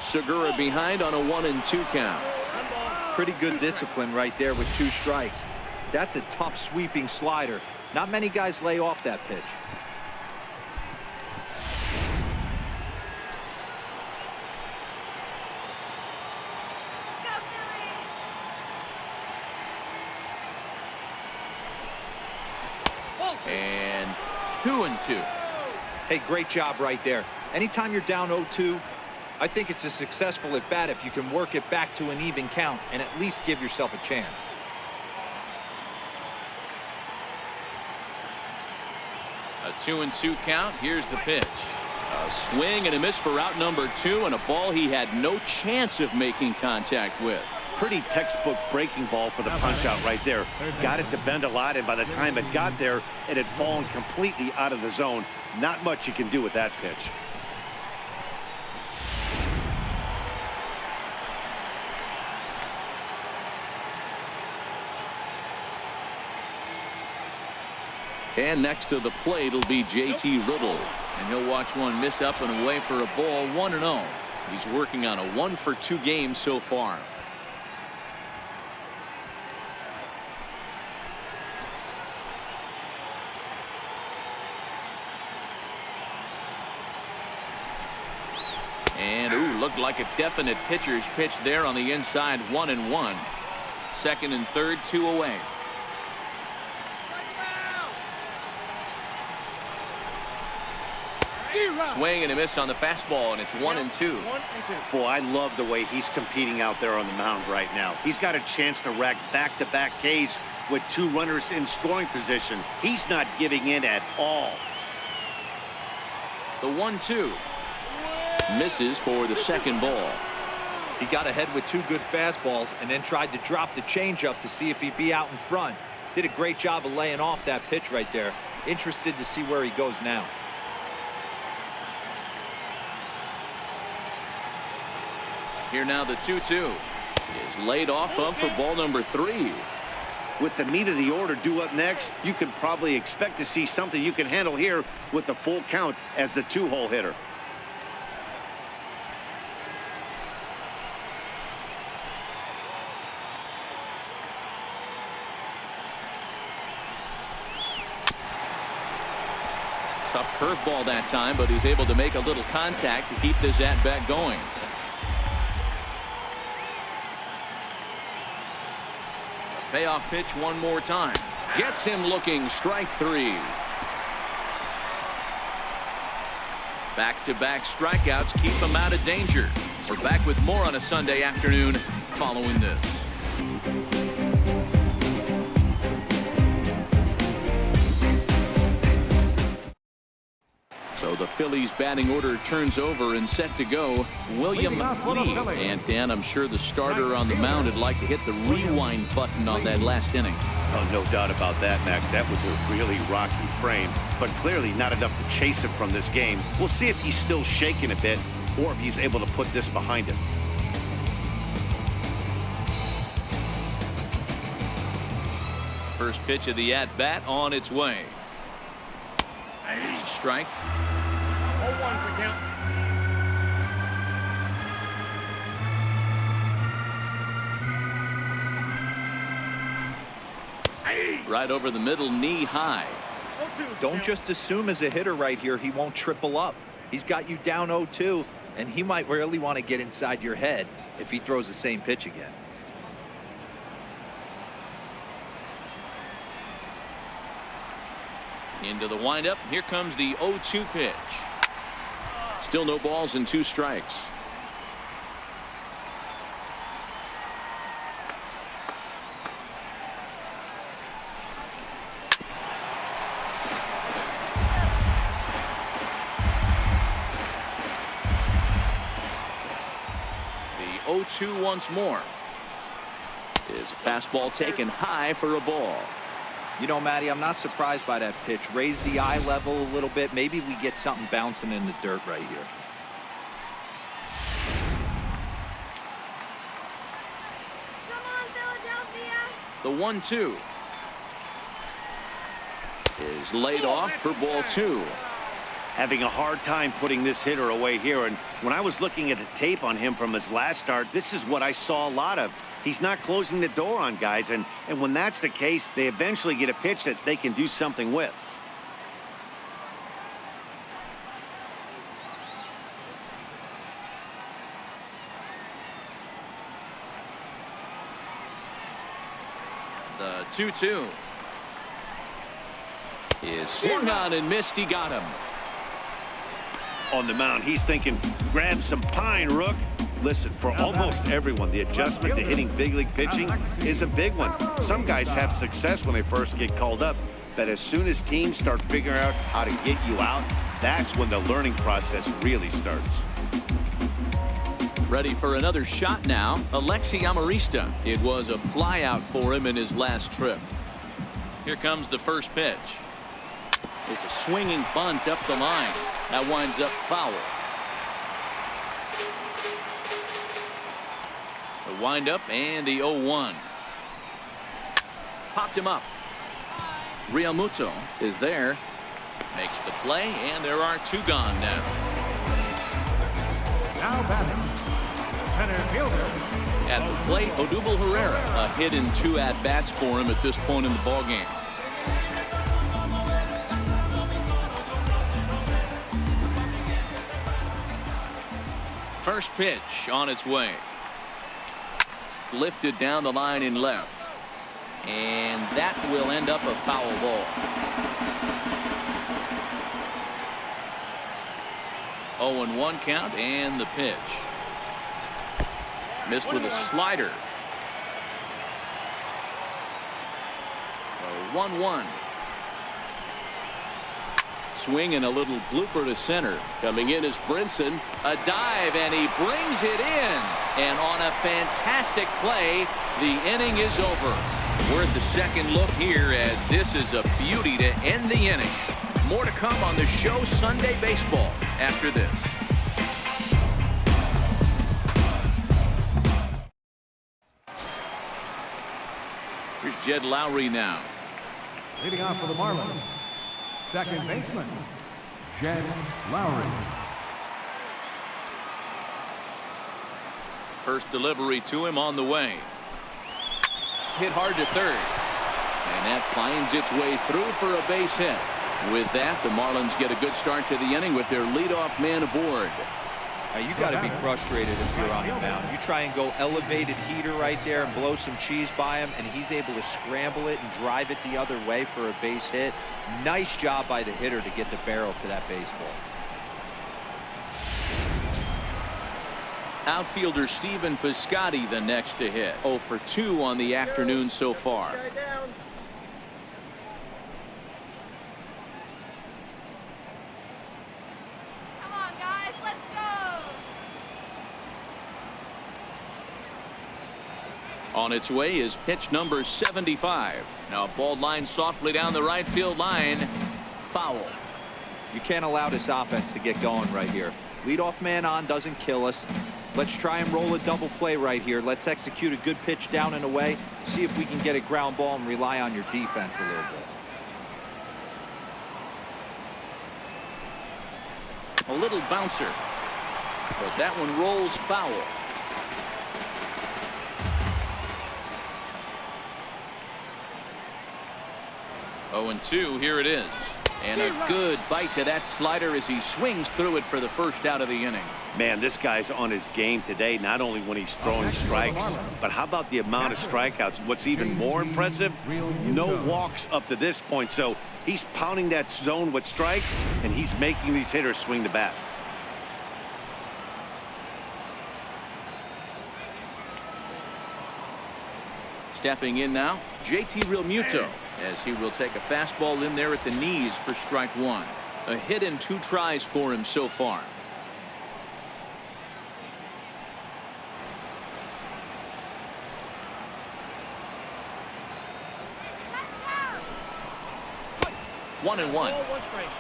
Speaker 1: Segura behind on a 1-2 count.
Speaker 4: Pretty good discipline right there with 2 strikes. That's a tough sweeping slider. Not many guys lay off that pitch.
Speaker 1: And 2-2.
Speaker 4: Hey, great job right there. Anytime you're down 0-2, I think it's a successful at bat if you can work it back to an even count and at least give yourself a chance.
Speaker 1: A 2-2 count. Here's the pitch. A swing and a miss for out number 2, and a ball he had no chance of making contact with.
Speaker 2: Pretty textbook breaking ball for the punch out right there. Got it to bend a lot, and by the time it got there, it had fallen completely out of the zone. Not much you can do with that pitch.
Speaker 1: And next to the plate will be JT Riddle. And he'll watch one miss up and away for a ball. 1-0. He's working on a 1-for-2 game so far. And looked like a definite pitcher's pitch there on the inside. 1-1. Second and third, 2 away. Swing and a miss on the fastball, and it's 1-2.
Speaker 2: Boy, I love the way he's competing out there on the mound right now. He's got a chance to rack back-to-back Ks with 2 runners in scoring position. He's not giving in at all.
Speaker 1: The 1-2 misses for the second ball.
Speaker 4: He got ahead with 2 good fastballs and then tried to drop the changeup to see if he'd be out in front. Did a great job of laying off that pitch right there. Interested to see where he goes now.
Speaker 1: Here now the 2-2 is laid off of for ball number 3.
Speaker 2: With the meat of the order due up next, you could probably expect to see something you can handle here with the full count as the 2-hole hitter.
Speaker 1: Tough curveball that time, but he's able to make a little contact to keep this at-bat going. Payoff pitch one more time. Gets him looking. Strike 3. Back-to-back strikeouts keep him out of danger. We're back with more on a Sunday afternoon following this. So the Phillies batting order turns over and set to go. William Lee. And Dan, I'm sure the starter on the mound would like to hit the rewind button on that last inning.
Speaker 2: Oh, no doubt about that, Mac. That was a really rocky frame, but clearly not enough to chase him from this game. We'll see if he's still shaking a bit or if he's able to put this behind him.
Speaker 1: First pitch of the at-bat on its way. It's a strike.
Speaker 6: 0-1's the count.
Speaker 1: Right over the middle, knee high.
Speaker 4: Don't just assume as a hitter right here he won't triple up. He's got you down 0-2, and he might really want to get inside your head if he throws the same pitch again.
Speaker 1: Into the windup. Here comes the 0-2 pitch. Still no balls and 2 strikes. The 0-2 once more. Is a fastball taken high for a ball.
Speaker 4: You know, Matty, I'm not surprised by that pitch. Raise the eye level a little bit. Maybe we get something bouncing in the dirt right here.
Speaker 7: Come on, Philadelphia.
Speaker 1: The 1-2 is laid off for ball 2.
Speaker 2: Having a hard time putting this hitter away here, and when I was looking at the tape on him from his last start, this is what I saw a lot of. He's not closing the door on guys, and when that's the case, they eventually get a pitch that they can do something with.
Speaker 1: The 2-2 is swung on and missed. He got him.
Speaker 2: On the mound, he's thinking, grab some pine, Rook. Listen, for almost everyone, the adjustment to hitting big league pitching is a big one. Some guys have success when they first get called up, But as soon as teams start figuring out how to get you out, that's when the learning process really starts.
Speaker 1: Ready for another shot now. Alexi Amarista. It was a flyout for him in his last trip. Here comes the first pitch. It's a swinging bunt up the line. That winds up foul. The windup and the 0-1. Popped him up. Realmuto is there. Makes the play, and there are two gone now.
Speaker 5: Now batting, center fielder.
Speaker 1: At the plate, Odubel Herrera. A hit in 2 at-bats for him at this point in the ballgame. First pitch on its way. Lifted down the line in left. And that will end up a foul ball. 0-1 count and the pitch. Missed with a slider. 1-1. Swing and a little blooper to center. Coming in is Brinson. A dive, and he brings it in. And on a fantastic play, the inning is over. We're at the second look here, as this is a beauty to end the inning. More to come on the show Sunday Baseball after this. Here's Jed Lowry now.
Speaker 5: Leading off for the Marlins, second baseman, Jed Lowry.
Speaker 1: First delivery to him on the way. Hit hard to third. And that finds its way through for a base hit. With that, the Marlins get a good start to the inning with their leadoff man aboard.
Speaker 4: Now, you got to be frustrated if you're on the mound. You try and go elevated heater right there and blow some cheese by him, and he's able to scramble it and drive it the other way for a base hit. Nice job by the hitter to get the barrel to that baseball.
Speaker 1: Outfielder Stephen Piscotty the next to hit. 0 for 2 on the afternoon so far.
Speaker 7: Come on, guys, let's go.
Speaker 1: On its way is pitch number 75. Now a ball line softly down the right field line. Foul.
Speaker 4: You can't allow this offense to get going right here. Leadoff man on doesn't kill us. Let's try and roll a double play right here. Let's execute a good pitch down and away. See if we can get a ground ball and rely on your defense a little bit.
Speaker 1: A little bouncer. But that one rolls foul. Oh, and 2, here it is. And a good bite to that slider as he swings through it for the first out of the inning.
Speaker 2: Man, this guy's on his game today, not only when he's throwing strikes, but how about the amount of strikeouts? What's even more impressive, no walks up to this point. So he's pounding that zone with strikes, and he's making these hitters swing the bat.
Speaker 1: Stepping in now, JT Realmuto, as he will take a fastball in there at the knees for strike 1. A hit in 2 tries for him so far. One and one.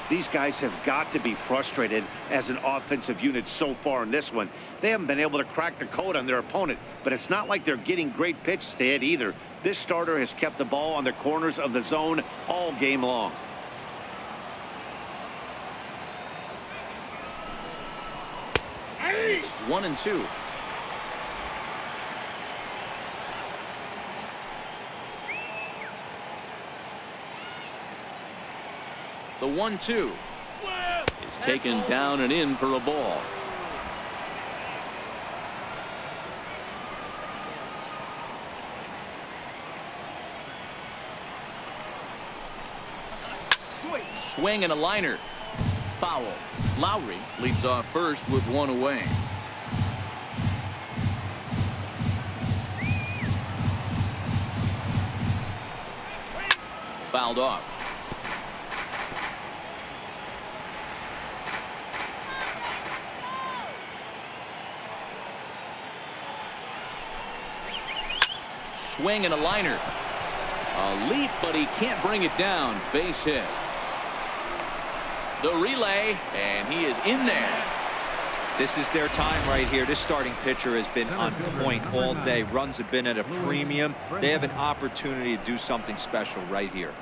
Speaker 2: These guys have got to be frustrated as an offensive unit so far in this one. They haven't been able to crack the code on their opponent, but it's not like they're getting great pitches to hit either. This starter has kept the ball on the corners of the zone all game long.
Speaker 1: It's 1 and 2. The 1-2 is taken down and in for a ball. Swing and a liner. Foul. Lowry leads off first with 1 away. Fouled off. swing and a liner. A leap, but he can't bring it down. Base hit. The relay, and he is in there.
Speaker 4: This is their time right here. This starting pitcher has been on point all day. Runs have been at a premium. They have an opportunity to do something special right here.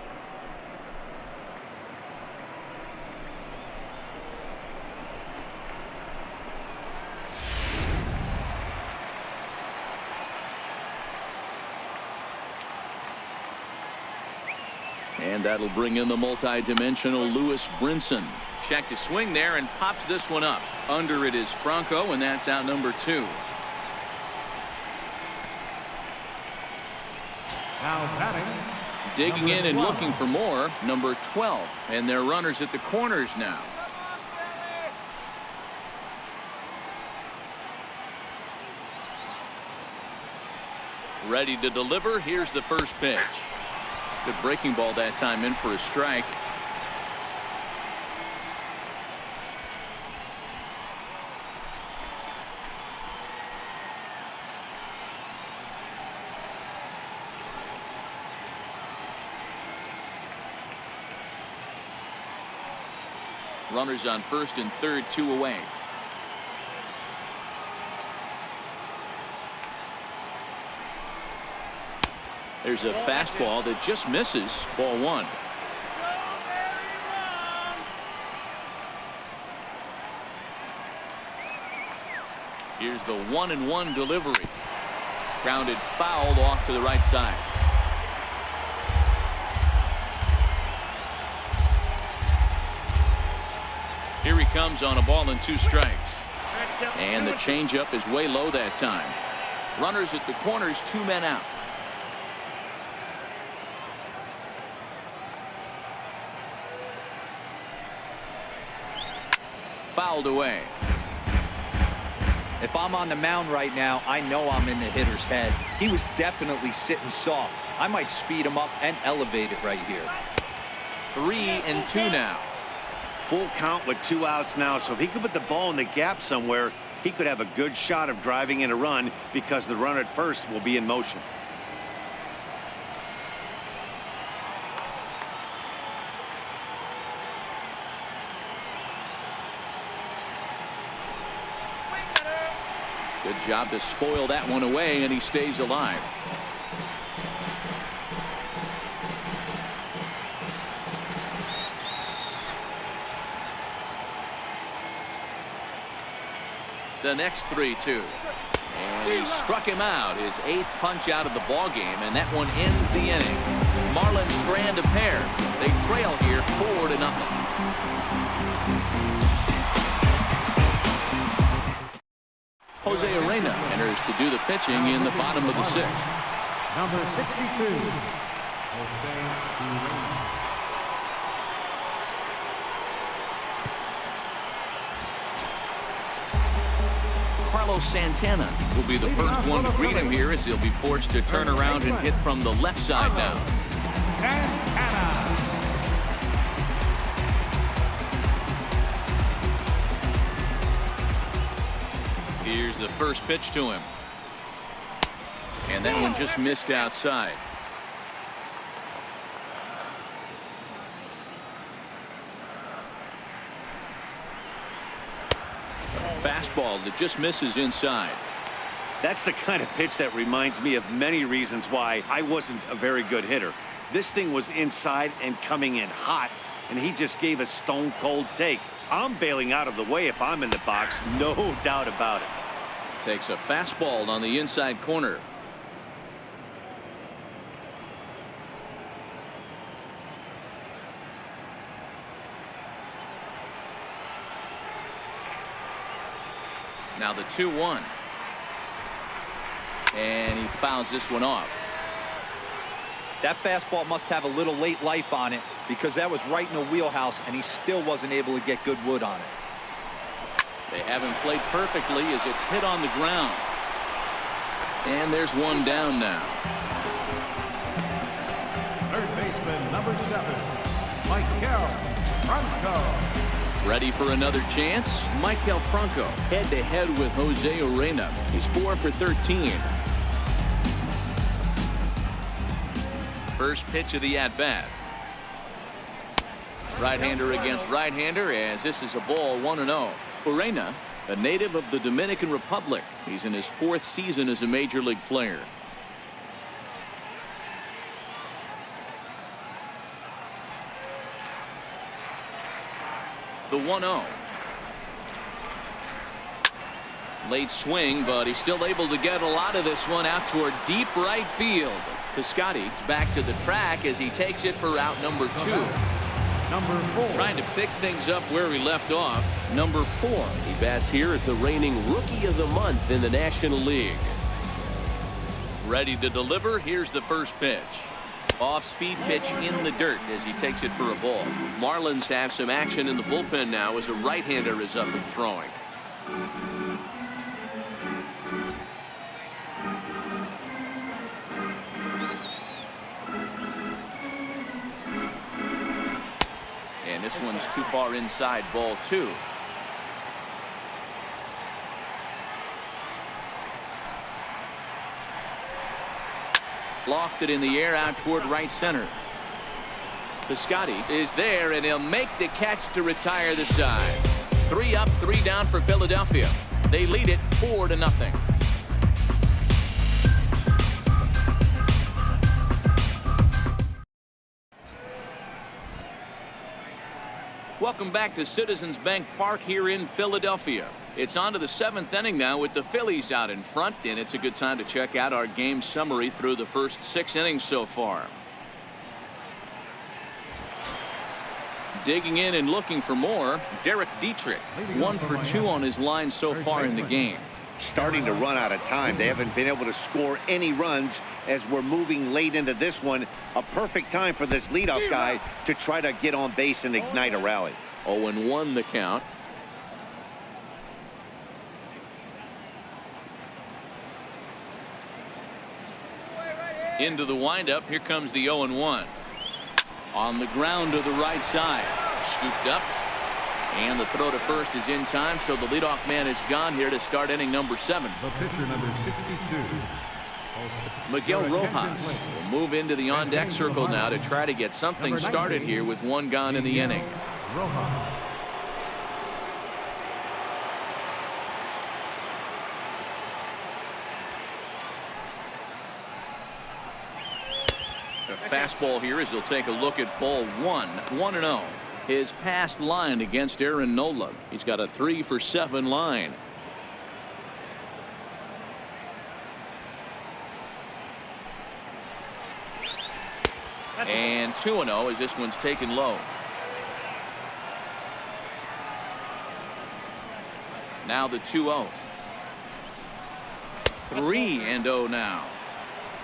Speaker 1: And that'll bring in the multi-dimensional Lewis Brinson. Check to swing there and pops this one up. Under it is Franco, and that's out number 2.
Speaker 5: Now batting.
Speaker 1: Digging in and looking for more, number 12. And they're runners at the corners now. Ready to deliver. Here's the first pitch. Good breaking ball that time, in for a strike. Runners on first and third, 2 away. There's a fastball that just misses. Ball 1. Here's the 1-1 delivery. Grounded fouled off to the right side. Here he comes on a ball and 2 strikes. And the changeup is way low that time. Runners at the corners, 2 men out. Fouled away.
Speaker 4: If I'm on the mound right now, I know I'm in the hitter's head. He was definitely sitting soft. I might speed him up and elevate it right here.
Speaker 1: 3-2 now.
Speaker 2: Full count with 2 outs now, so if he could put the ball in the gap somewhere, he could have a good shot of driving in a run because the runner at first will be in motion.
Speaker 1: Good job to spoil that one away, and he stays alive. The next 3-2. And he struck him out, his 8th punch out of the ball game, and that one ends the inning. Marlins strand a pair. They trail here 4-0. Jose Arena enters to do the pitching in the bottom of the 6th.
Speaker 5: Number 62. Jose Arena.
Speaker 1: Carlos Santana will be the first one to greet him here as he'll be forced to turn around and hit from the left side now.
Speaker 5: Santana.
Speaker 1: Here's the first pitch to him. And that one just missed outside. Fastball that just misses inside.
Speaker 2: That's the kind of pitch that reminds me of many reasons why I wasn't a very good hitter. This thing was inside and coming in hot, and he just gave a stone cold take. I'm bailing out of the way if I'm in the box, no doubt about it.
Speaker 1: Takes a fastball on the inside corner. Now the 2-1. And he fouls this one off.
Speaker 4: That fastball must have a little late life on it because that was right in the wheelhouse and he still wasn't able to get good wood on it.
Speaker 1: They haven't played perfectly as it's hit on the ground. And there's one down now.
Speaker 5: Third baseman, number 7, Michael Franco.
Speaker 1: Ready for another chance? Michael Franco head-to-head with Jose Arena. He's 4 for 13. First pitch of the at-bat. Right-hander against right-hander, as this is a ball 1-0. Urena, a native of the Dominican Republic. He's in his 4th season as a major league player. The 1-0. Late swing, but he's still able to get a lot of this one out toward deep right field. Piscotty's back to the track as he takes it for route number 2.
Speaker 5: Number 4.
Speaker 1: Trying to pick things up where he left off. Number 4.
Speaker 8: He bats here at the reigning Rookie of the Month in the National League.
Speaker 1: Ready to deliver. Here's the first pitch. Off-speed pitch in the dirt as he takes it for a ball. Marlins have some action in the bullpen now as a right-hander is up and throwing. And this one's too far inside, ball 2. Lofted in the air out toward right center. Piscotty is there, and he'll make the catch to retire the side. 3 up, 3 down for Philadelphia. They lead it 4-0. Welcome back to Citizens Bank Park here in Philadelphia. It's on to the 7th inning now with the Phillies out in front, and it's a good time to check out our game summary through the first 6 innings so far. Digging in and looking for more, Derek Dietrich, 1 for 2 on his line so far in the game.
Speaker 2: Starting to run out of time. They haven't been able to score any runs as we're moving late into this one. A perfect time for this leadoff guy to try to get on base and ignite a rally.
Speaker 1: 0-1 the count. Into the windup. Here comes the 0-1. On the ground to the right side. Scooped up. And the throw to first is in time, so the leadoff man is gone here to start inning number 7.
Speaker 5: The pitcher, number 62.
Speaker 1: Miguel Rojas will move into the on-deck circle now to try to get something started here with 1 gone in the inning.
Speaker 5: Rojas.
Speaker 1: A fastball here as he'll take a look at ball 1. 1-0. His past line against Aaron Nola. He's got a 3 for 7 line. And 2-0 as this one's taken low. Now the 2-0. 3-0 now.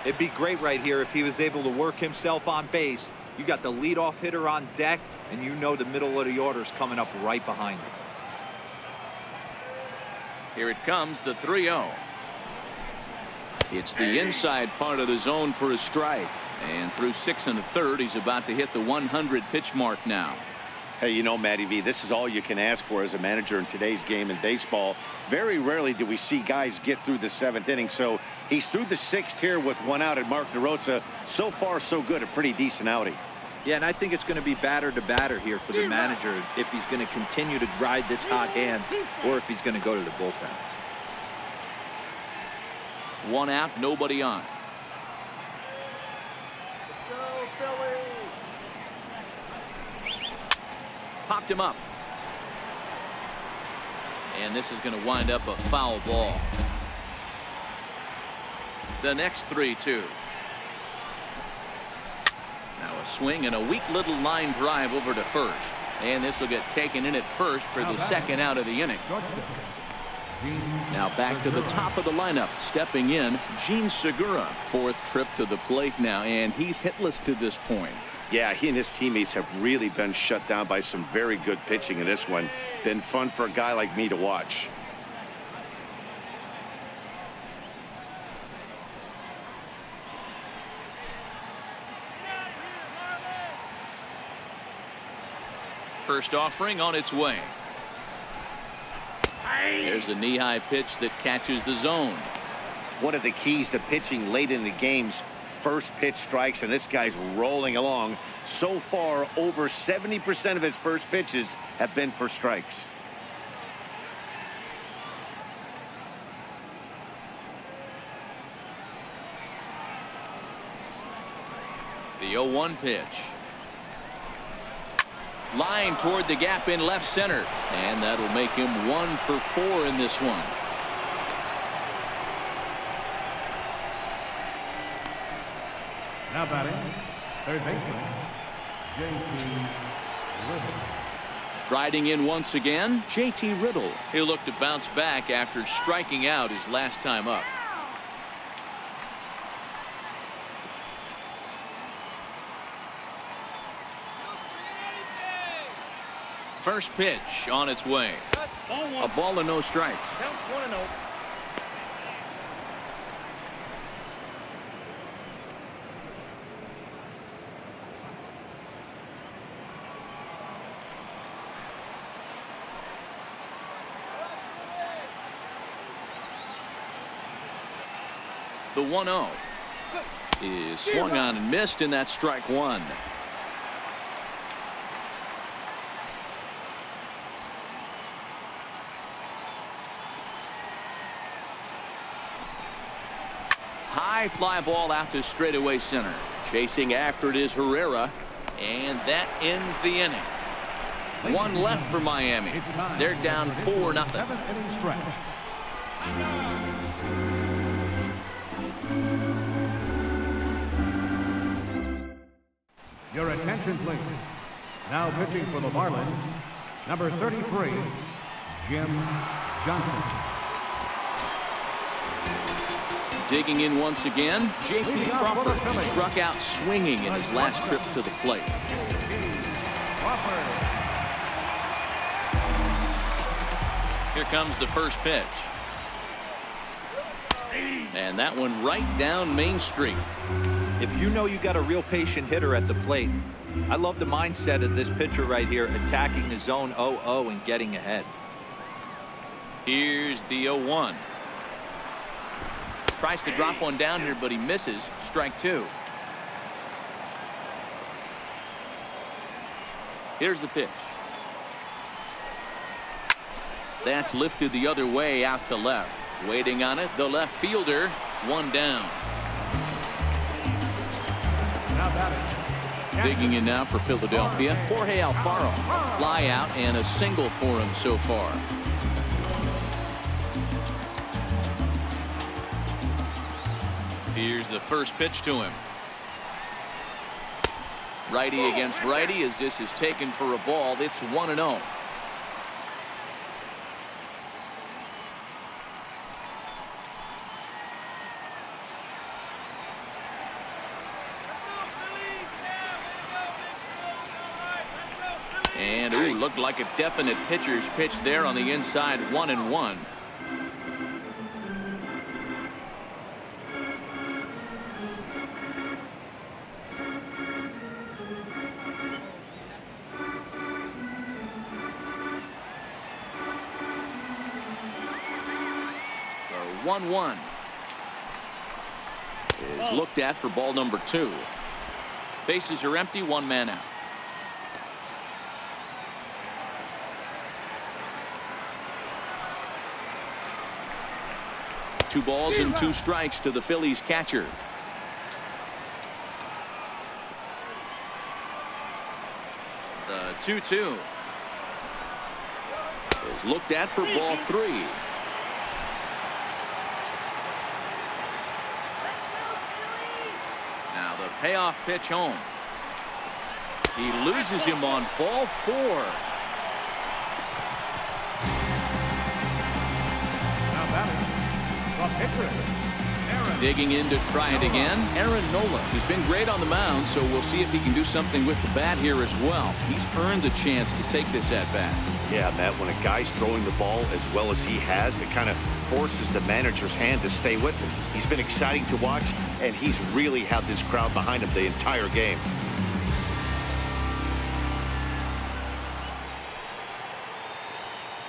Speaker 4: It'd be great right here if he was able to work himself on base. You got the leadoff hitter on deck, and you know the middle of the order's coming up right behind him.
Speaker 1: Here it comes, the 3-0. It's the inside part of the zone for a strike. And through 6 1/3, he's about to hit the 100 pitch mark now.
Speaker 2: Hey, you know, Matty V, this is all you can ask for as a manager in today's game in baseball. Very rarely do we see guys get through the 7th inning. So he's through the 6th here with 1 out, and Mark DeRosa, so far so good, a pretty decent outing.
Speaker 4: Yeah, and I think it's going to be batter to batter here for the manager if he's going to continue to ride this hot hand or if he's going to go to the bullpen.
Speaker 1: 1 out, nobody on. Popped him up. And this is going to wind up a foul ball. The next 3-2. Now a swing and a weak little line drive over to first. And this will get taken in at first for the 2nd out of the inning. Now back to the top of the lineup. Stepping in, Gene Segura. 4th trip to the plate now, and he's hitless to this point.
Speaker 2: Yeah, he and his teammates have really been shut down by some very good pitching in this one. Been fun for a guy like me to watch.
Speaker 1: First offering on its way. There's a knee-high pitch that catches the zone.
Speaker 2: One of the keys to pitching late in the games, first pitch strikes, and this guy's rolling along. So far, over 70% of his first pitches have been for strikes.
Speaker 1: The 0-1 pitch. Line toward the gap in left center. And that'll make him 1 for 4 in this one.
Speaker 5: Now batting, third baseman, J.T. Riddle.
Speaker 1: Striding in once again, J.T. Riddle. He'll look to bounce back after striking out his last time up. First pitch on its way. A ball and no strikes.
Speaker 6: Counts 1-0.
Speaker 1: The 1-0 is swung on and missed, and that's strike one. High fly ball out to straightaway center. Chasing after it is Herrera, and that ends the inning. One left for Miami. They're down 4-0.
Speaker 5: 7th inning stretch. Your attention, please. Now pitching for the Marlins, number 33, Jim Johnson.
Speaker 1: Digging in once again, J.P. Crawford. He struck out swinging in his last trip to the plate. Here comes the first pitch. And that one right down Main Street.
Speaker 4: If you know you got a real patient hitter at the plate, I love the mindset of this pitcher right here, attacking the zone 0-0 and getting ahead.
Speaker 1: Here's the 0-1. Tries to drop one down here, but he misses. Strike two. Here's the pitch. That's lifted the other way out to left. Waiting on it, the left fielder. One down. Digging in now for Philadelphia, Jorge Alfaro. A fly out and a single for him so far. Here's the first pitch to him. Righty against righty as this is taken for a ball. It's 1-0. And ooh, looked like a definite pitcher's pitch there on the inside. 1-1. The 1-1 is looked at for ball number 2. Bases are empty, one man out. Two balls and two strikes to the Phillies catcher. The 2-2 is looked at for ball 3. Now the payoff pitch home. He loses him on ball 4. Digging in to try it again, Aaron Nola has been great on the mound, so we'll see if he can do something with the bat here as well. He's earned the chance to take this at bat.
Speaker 2: Yeah, Matt, when a guy's throwing the ball as well as he has, it kind of forces the manager's hand to stay with him. He's been exciting to watch, and he's really had this crowd behind him the entire game.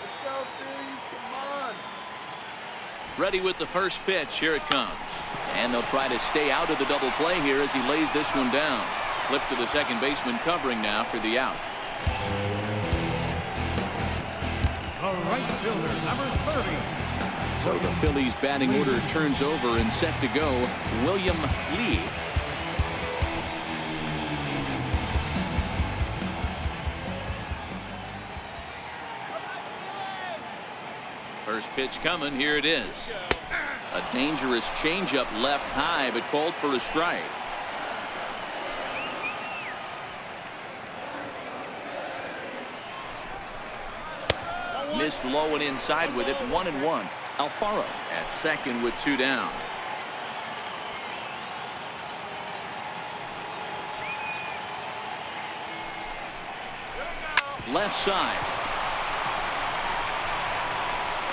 Speaker 6: Let's go, Phillies. Come on.
Speaker 1: Ready with the first pitch. Here it comes. And they'll try to stay out of the double play here as he lays this one down. Flip to the second baseman covering now for the out.
Speaker 5: The right fielder, number 30.
Speaker 1: So the Phillies batting order turns over and set to go. William Lee. First pitch coming. Here it is. A dangerous changeup left high, but called for a strike. Missed low and inside with it. 1-1. Alfaro at second with 2 down. Left side.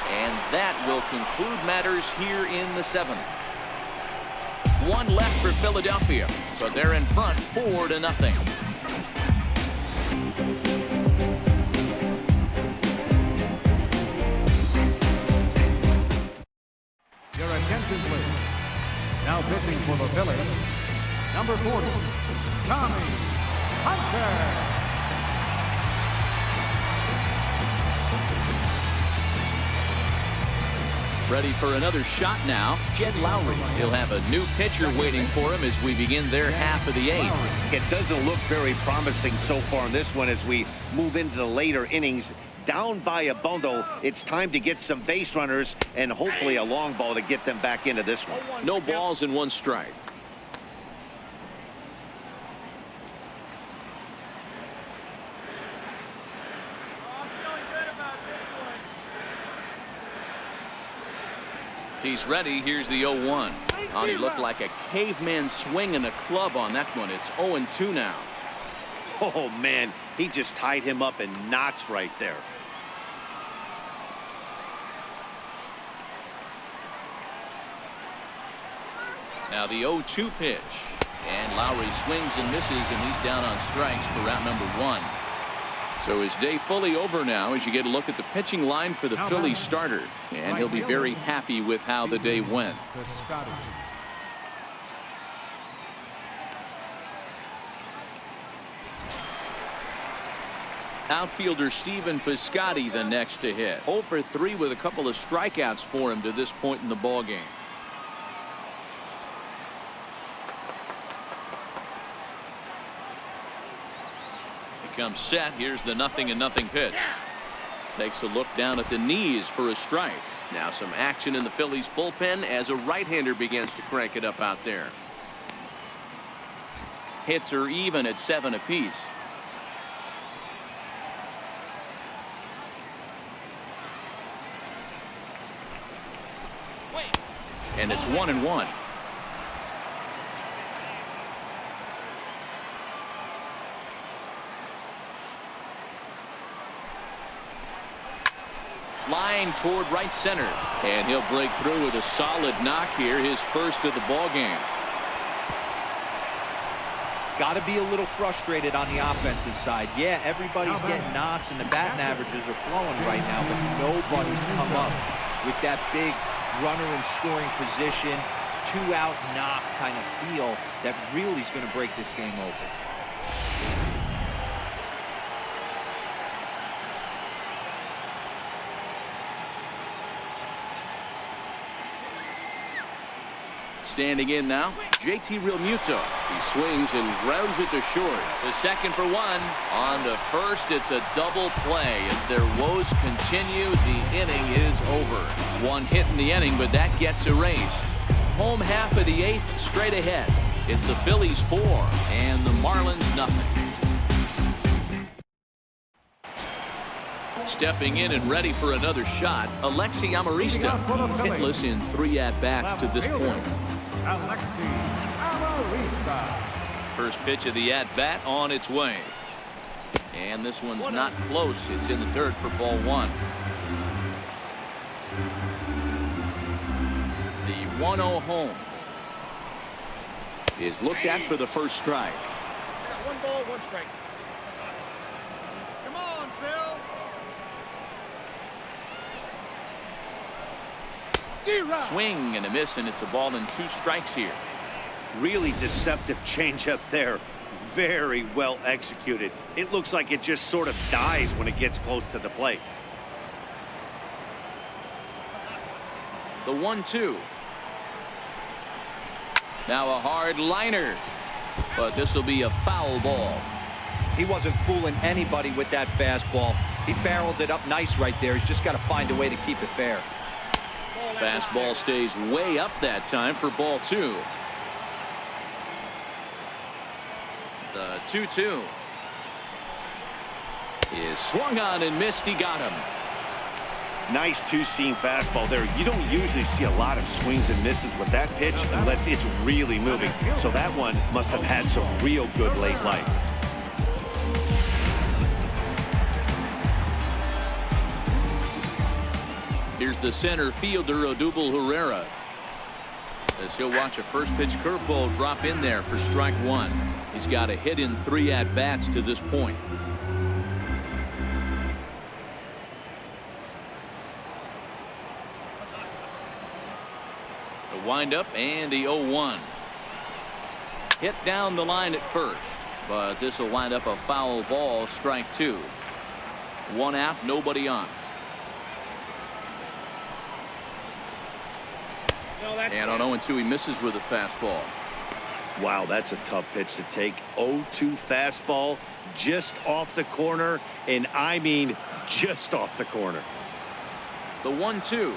Speaker 1: And that will conclude matters here in the 7th. 1 left for Philadelphia, so they're in front 4-0.
Speaker 5: Your attention, please. Now pitching for the Phillies, number 40, Tommy Hunter.
Speaker 1: Ready for another shot now. Jed Lowry. He'll have a new pitcher waiting for him as we begin their half of the 8th.
Speaker 2: It doesn't look very promising so far in this one as we move into the later innings. Down by a bundle, it's time to get some base runners and hopefully a long ball to get them back into this one.
Speaker 1: No balls and 1 strike. He's ready. Here's the 0-1. Oh, he looked like a caveman swinging a club on that one. It's 0-2 now.
Speaker 2: Oh, man, he just tied him up in knots right there.
Speaker 1: Now the 0-2 pitch. And Lowry swings and misses, and he's down on strikes for round number 1. So his day fully over now as you get a look at the pitching line for the Phillies starter. And he'll be very happy with how the day went. Outfielder Stephen Piscotty the next to hit. 0 for 3 with a couple of strikeouts for him to this point in the ballgame. Comes set. Here's the 0-0 pitch. Takes a look down at the knees for a strike. Now some action in the Phillies bullpen as a right-hander begins to crank it up out there. Hits are even at 7 apiece. And it's 1-1. Line toward right center, and he'll break through with a solid knock here, his first of the ball game.
Speaker 4: Got to be a little frustrated on the offensive side. Yeah, everybody's getting knocks and the batting averages are flowing right now, but nobody's come up with that big runner in scoring position, 2-out knock kind of feel that really is going to break this game open.
Speaker 1: Standing in now, JT Realmuto. He swings and grounds it to short. The second for 1. On to first, it's a double play. As their woes continue, the inning is over. 1 hit in the inning, but that gets erased. Home half of the 8th straight ahead. It's the Phillies 4 and the Marlins nothing. Stepping in and ready for another shot, Alexi Amarista. Hitless in 3 at-bats to this point. First pitch of the at-bat on its way. And this one's not close. It's in the dirt for ball 1. The 1-0 home is looked at for the first strike.
Speaker 6: 1 ball, 1 strike. Come on, Phil.
Speaker 1: Swing and a miss, and it's a ball and 2 strikes here.
Speaker 2: Really deceptive changeup there. Very well executed. It looks like it just sort of dies when it gets close to the plate.
Speaker 1: The 1-2. Now a hard liner, but this will be a foul ball.
Speaker 4: He wasn't fooling anybody with that fastball. He barreled it up nice right there. He's just got to find a way to keep it fair.
Speaker 1: Fastball stays way up that time for ball 2. The 2-2 is swung on and missed. He got him.
Speaker 2: Nice two-seam fastball there. You don't usually see a lot of swings and misses with that pitch unless it's really moving. So that one must have had some real good late life.
Speaker 1: Here's the center fielder, Odubel Herrera, as he'll watch a first pitch curveball drop in there for strike 1. He's got a hit in 3 at-bats to this point. The windup and the 0-1. Hit down the line at first, but this will wind up a foul ball, strike 2. 1 out, nobody on. And on 0-2, he misses with a fastball.
Speaker 2: Wow, that's a tough pitch to take. 0-2 fastball just off the corner, and I mean just off the corner.
Speaker 1: The 1-2.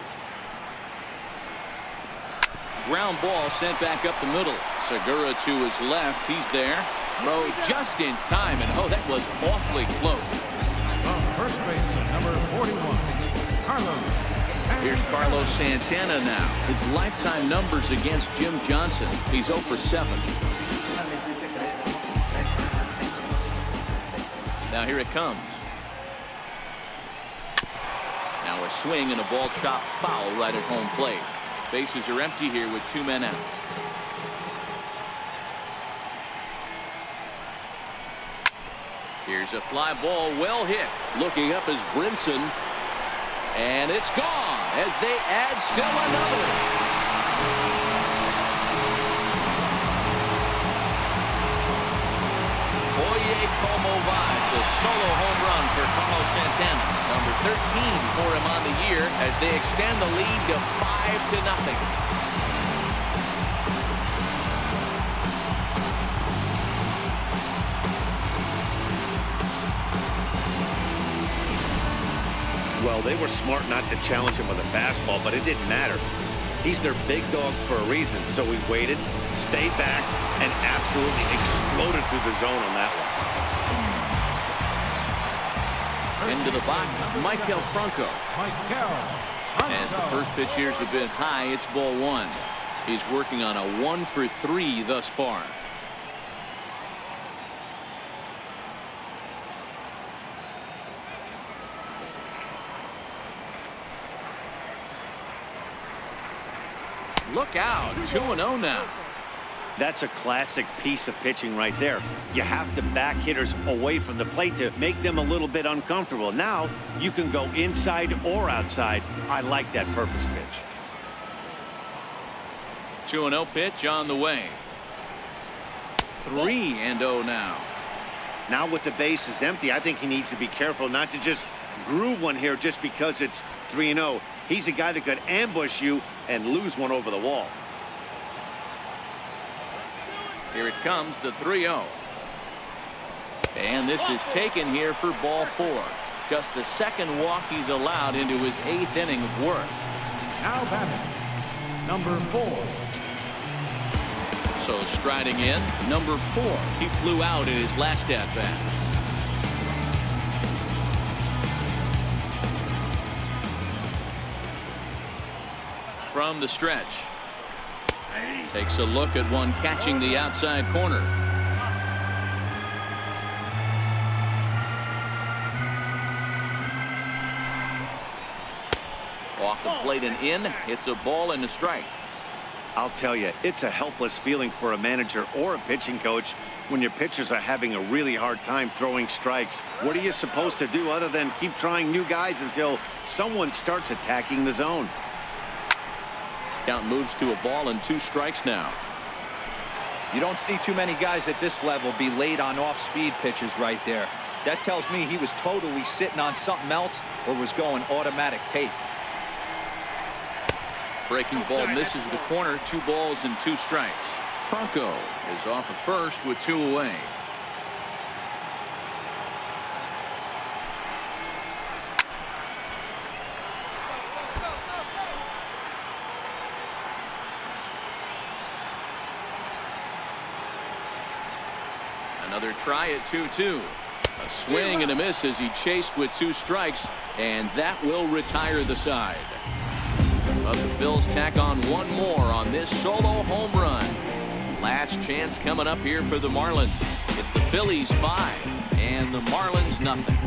Speaker 1: Ground ball sent back up the middle. Segura to his left. He's there. Throw just in time, and oh, that was awfully close.
Speaker 5: From first baseman, number 41, Carlos.
Speaker 1: Here's Carlos Santana now. His lifetime numbers against Jim Johnson. He's 0 for 7. Now here it comes. Now a swing and a ball chopped foul right at home plate. Bases are empty here with 2 men out. Here's a fly ball, well hit. Looking up is Brinson. And it's gone as they add still another. Oye como va. It's a solo home run for Carlos Santana. Number 13 for him on the year as they extend the lead to 5-0.
Speaker 2: Well, they were smart not to challenge him with a fastball, but it didn't matter. He's their big dog for a reason, so he waited, stayed back, and absolutely exploded through the zone on that one.
Speaker 1: Into the box, Michael Franco. As the first pitch here's a bit high, it's ball 1. He's working on a 1 for 3 thus far. Look out, 2-0 now.
Speaker 2: That's a classic piece of pitching right there. You have to back hitters away from the plate to make them a little bit uncomfortable. Now you can go inside or outside. I like that purpose pitch.
Speaker 1: 2-0 pitch on the way. 3-0 now.
Speaker 2: Now with the bases empty, I think he needs to be careful not to just groove one here just because it's 3-0. He's a guy that could ambush you and lose one over the wall.
Speaker 1: Here it comes, the 3-0. And this is taken here for ball 4. Just the second walk he's allowed into his 8th inning of work.
Speaker 5: Now batting, number 4.
Speaker 1: So striding in, number 4. He flew out in his last at-bat. From the stretch. Takes a look at one catching the outside corner. Off the plate and in. It's a ball and a strike.
Speaker 2: I'll tell you, it's a helpless feeling for a manager or a pitching coach when your pitchers are having a really hard time throwing strikes. What are you supposed to do other than keep trying new guys until someone starts attacking the zone?
Speaker 1: Count moves to a ball and 2 strikes now.
Speaker 4: You don't see too many guys at this level be late on off-speed pitches right there. That tells me he was totally sitting on something else or was going automatic take.
Speaker 1: Breaking ball misses the corner. 2 balls and 2 strikes. Franco is off at first with 2 away. Another try at 2-2. A swing and a miss as he chased with 2 strikes, and that will retire the side. But the Phils tack on 1 more on this solo home run. Last chance coming up here for the Marlins. It's the Phillies 5 and the Marlins nothing.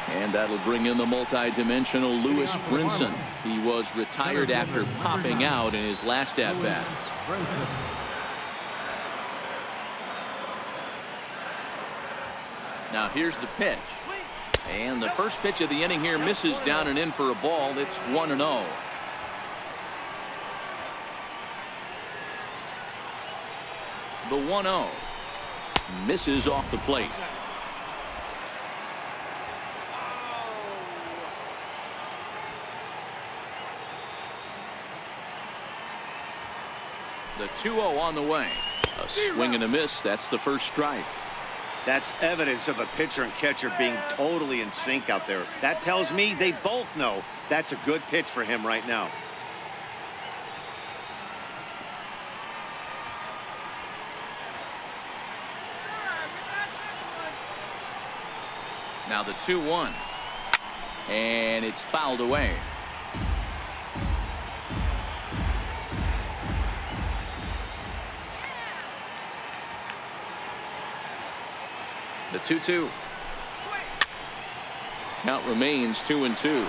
Speaker 1: And that'll bring in the multi-dimensional Lewis Brinson. He was retired after popping out in his last at-bat. Now here's the pitch. And the first pitch of the inning here misses down and in for a ball. It's 1-0. The 1-0 misses off the plate. The 2-0 on the way. A swing and a miss. That's the first strike.
Speaker 2: That's evidence of a pitcher and catcher being totally in sync out there. That tells me they both know that's a good pitch for him right now.
Speaker 1: Now the 2-1. And it's fouled away. The 2-2. Count remains 2-2.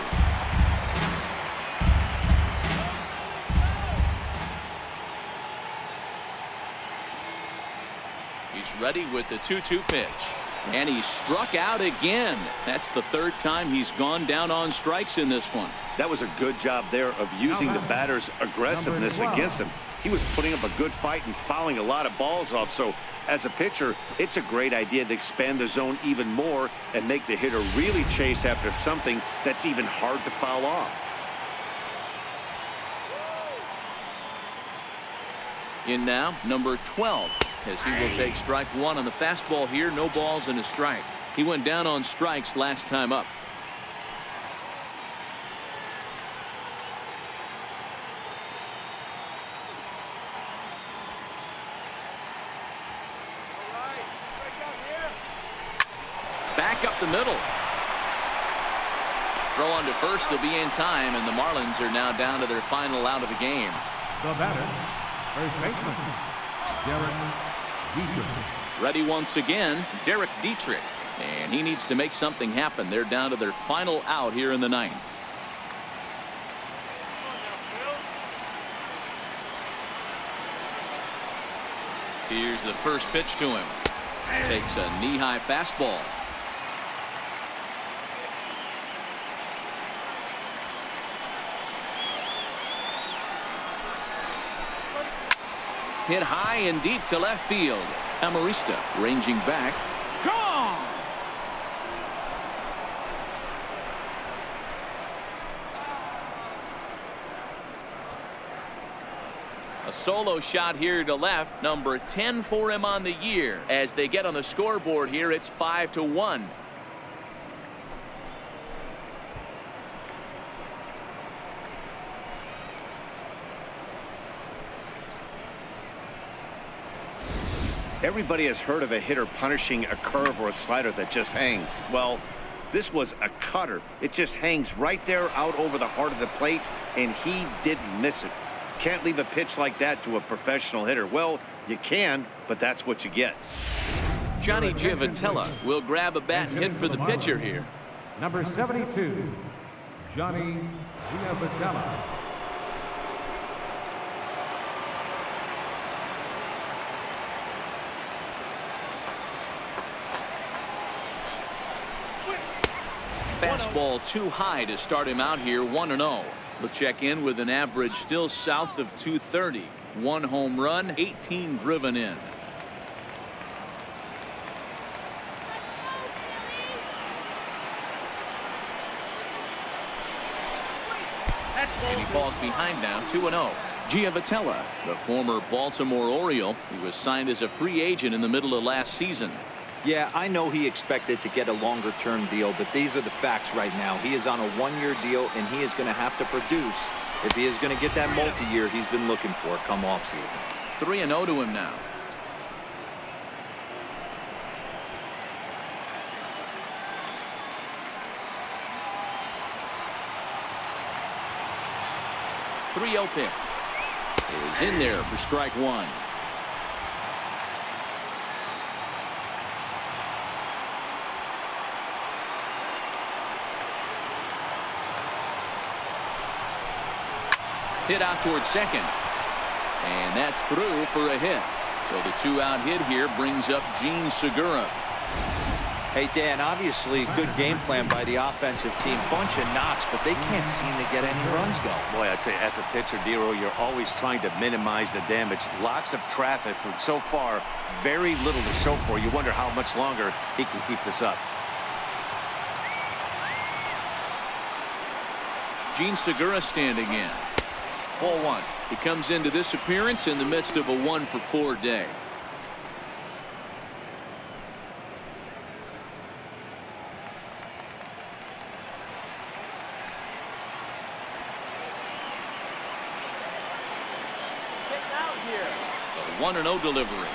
Speaker 1: He's ready with the 2-2 pitch. And he struck out again. That's the 3rd time he's gone down on strikes in this one.
Speaker 2: That was a good job there of using the batter's aggressiveness against him. He was putting up a good fight and fouling a lot of balls off. So as a pitcher, it's a great idea to expand the zone even more and make the hitter really chase after something that's even hard to foul off.
Speaker 1: In now, number 12, as he will take strike 1 on the fastball here. No balls and a strike. He went down on strikes last time up. Back up the middle. Throw on to first will be in time, and the Marlins are now down to their final out of the game.
Speaker 5: The batter, first baseman, Derek Dietrich.
Speaker 1: Ready once again, Derek Dietrich. And he needs to make something happen. They're down to their final out here in the 9th. Here's the first pitch to him. Takes a knee-high fastball. Hit high and deep to left field. Amarista ranging back. Gone! A solo shot here to left. Number 10 for him on the year. As they get on the scoreboard here, it's 5-1.
Speaker 2: Everybody has heard of a hitter punishing a curve or a slider that just hangs. Well, this was a cutter. It just hangs right there out over the heart of the plate, and he didn't miss it. Can't leave a pitch like that to a professional hitter. Well, you can, but that's what you get.
Speaker 1: Johnny Givotella will grab a bat and hit for the pitcher here.
Speaker 5: Number 72, Johnny Givotella.
Speaker 1: Fastball too high to start him out here. 1-0. We'll check in with an average still south of 230. 1 home run, 18 driven in. And he falls behind now, 2-0. Giavotella, the former Baltimore Oriole, he was signed as a free agent in the middle of last season.
Speaker 4: Yeah, I know he expected to get a longer-term deal, but these are the facts right now. He is on a 1-year deal, and he is going to have to produce if he is going to get that multi-year he's been looking for come off-season.
Speaker 1: 3-0 to him now. .30 pitch is in there for strike 1. Hit out towards second. And that's through for a hit. So the 2-out hit here brings up Gene Segura.
Speaker 4: Hey, Dan, obviously good game plan by the offensive team. Bunch of knocks, but they can't seem to get any runs going.
Speaker 3: Boy, I'd say as a pitcher, Dero, you're always trying to minimize the damage. Lots of traffic, but so far, very little to show for. You wonder how much longer he can keep this up.
Speaker 1: Gene Segura standing in. Ball 1. He comes into this appearance in the midst of a 1-for-4 day. A 1-0 delivery.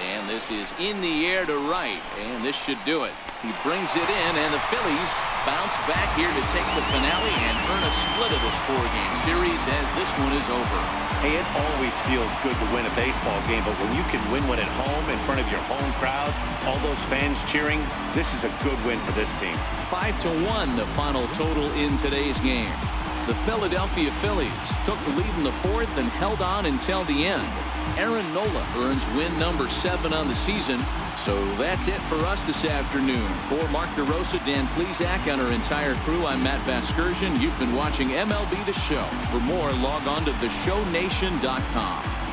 Speaker 1: And this is in the air to right. And this should do it. He brings it in, and the Phillies bounce back here to take the finale and earn a split of this 4-game series as this one is over.
Speaker 2: Hey, it always feels good to win a baseball game, but when you can win one at home in front of your home crowd, all those fans cheering, this is a good win for this team.
Speaker 1: 5-1 the final total in today's game. The Philadelphia Phillies took the lead in the 4th and held on until the end. Aaron Nola earns win number 7 on the season. So that's it for us this afternoon. For Mark DeRosa, Dan Plesac, and our entire crew, I'm Matt Vasgersian. You've been watching MLB The Show. For more, log on to theshownation.com.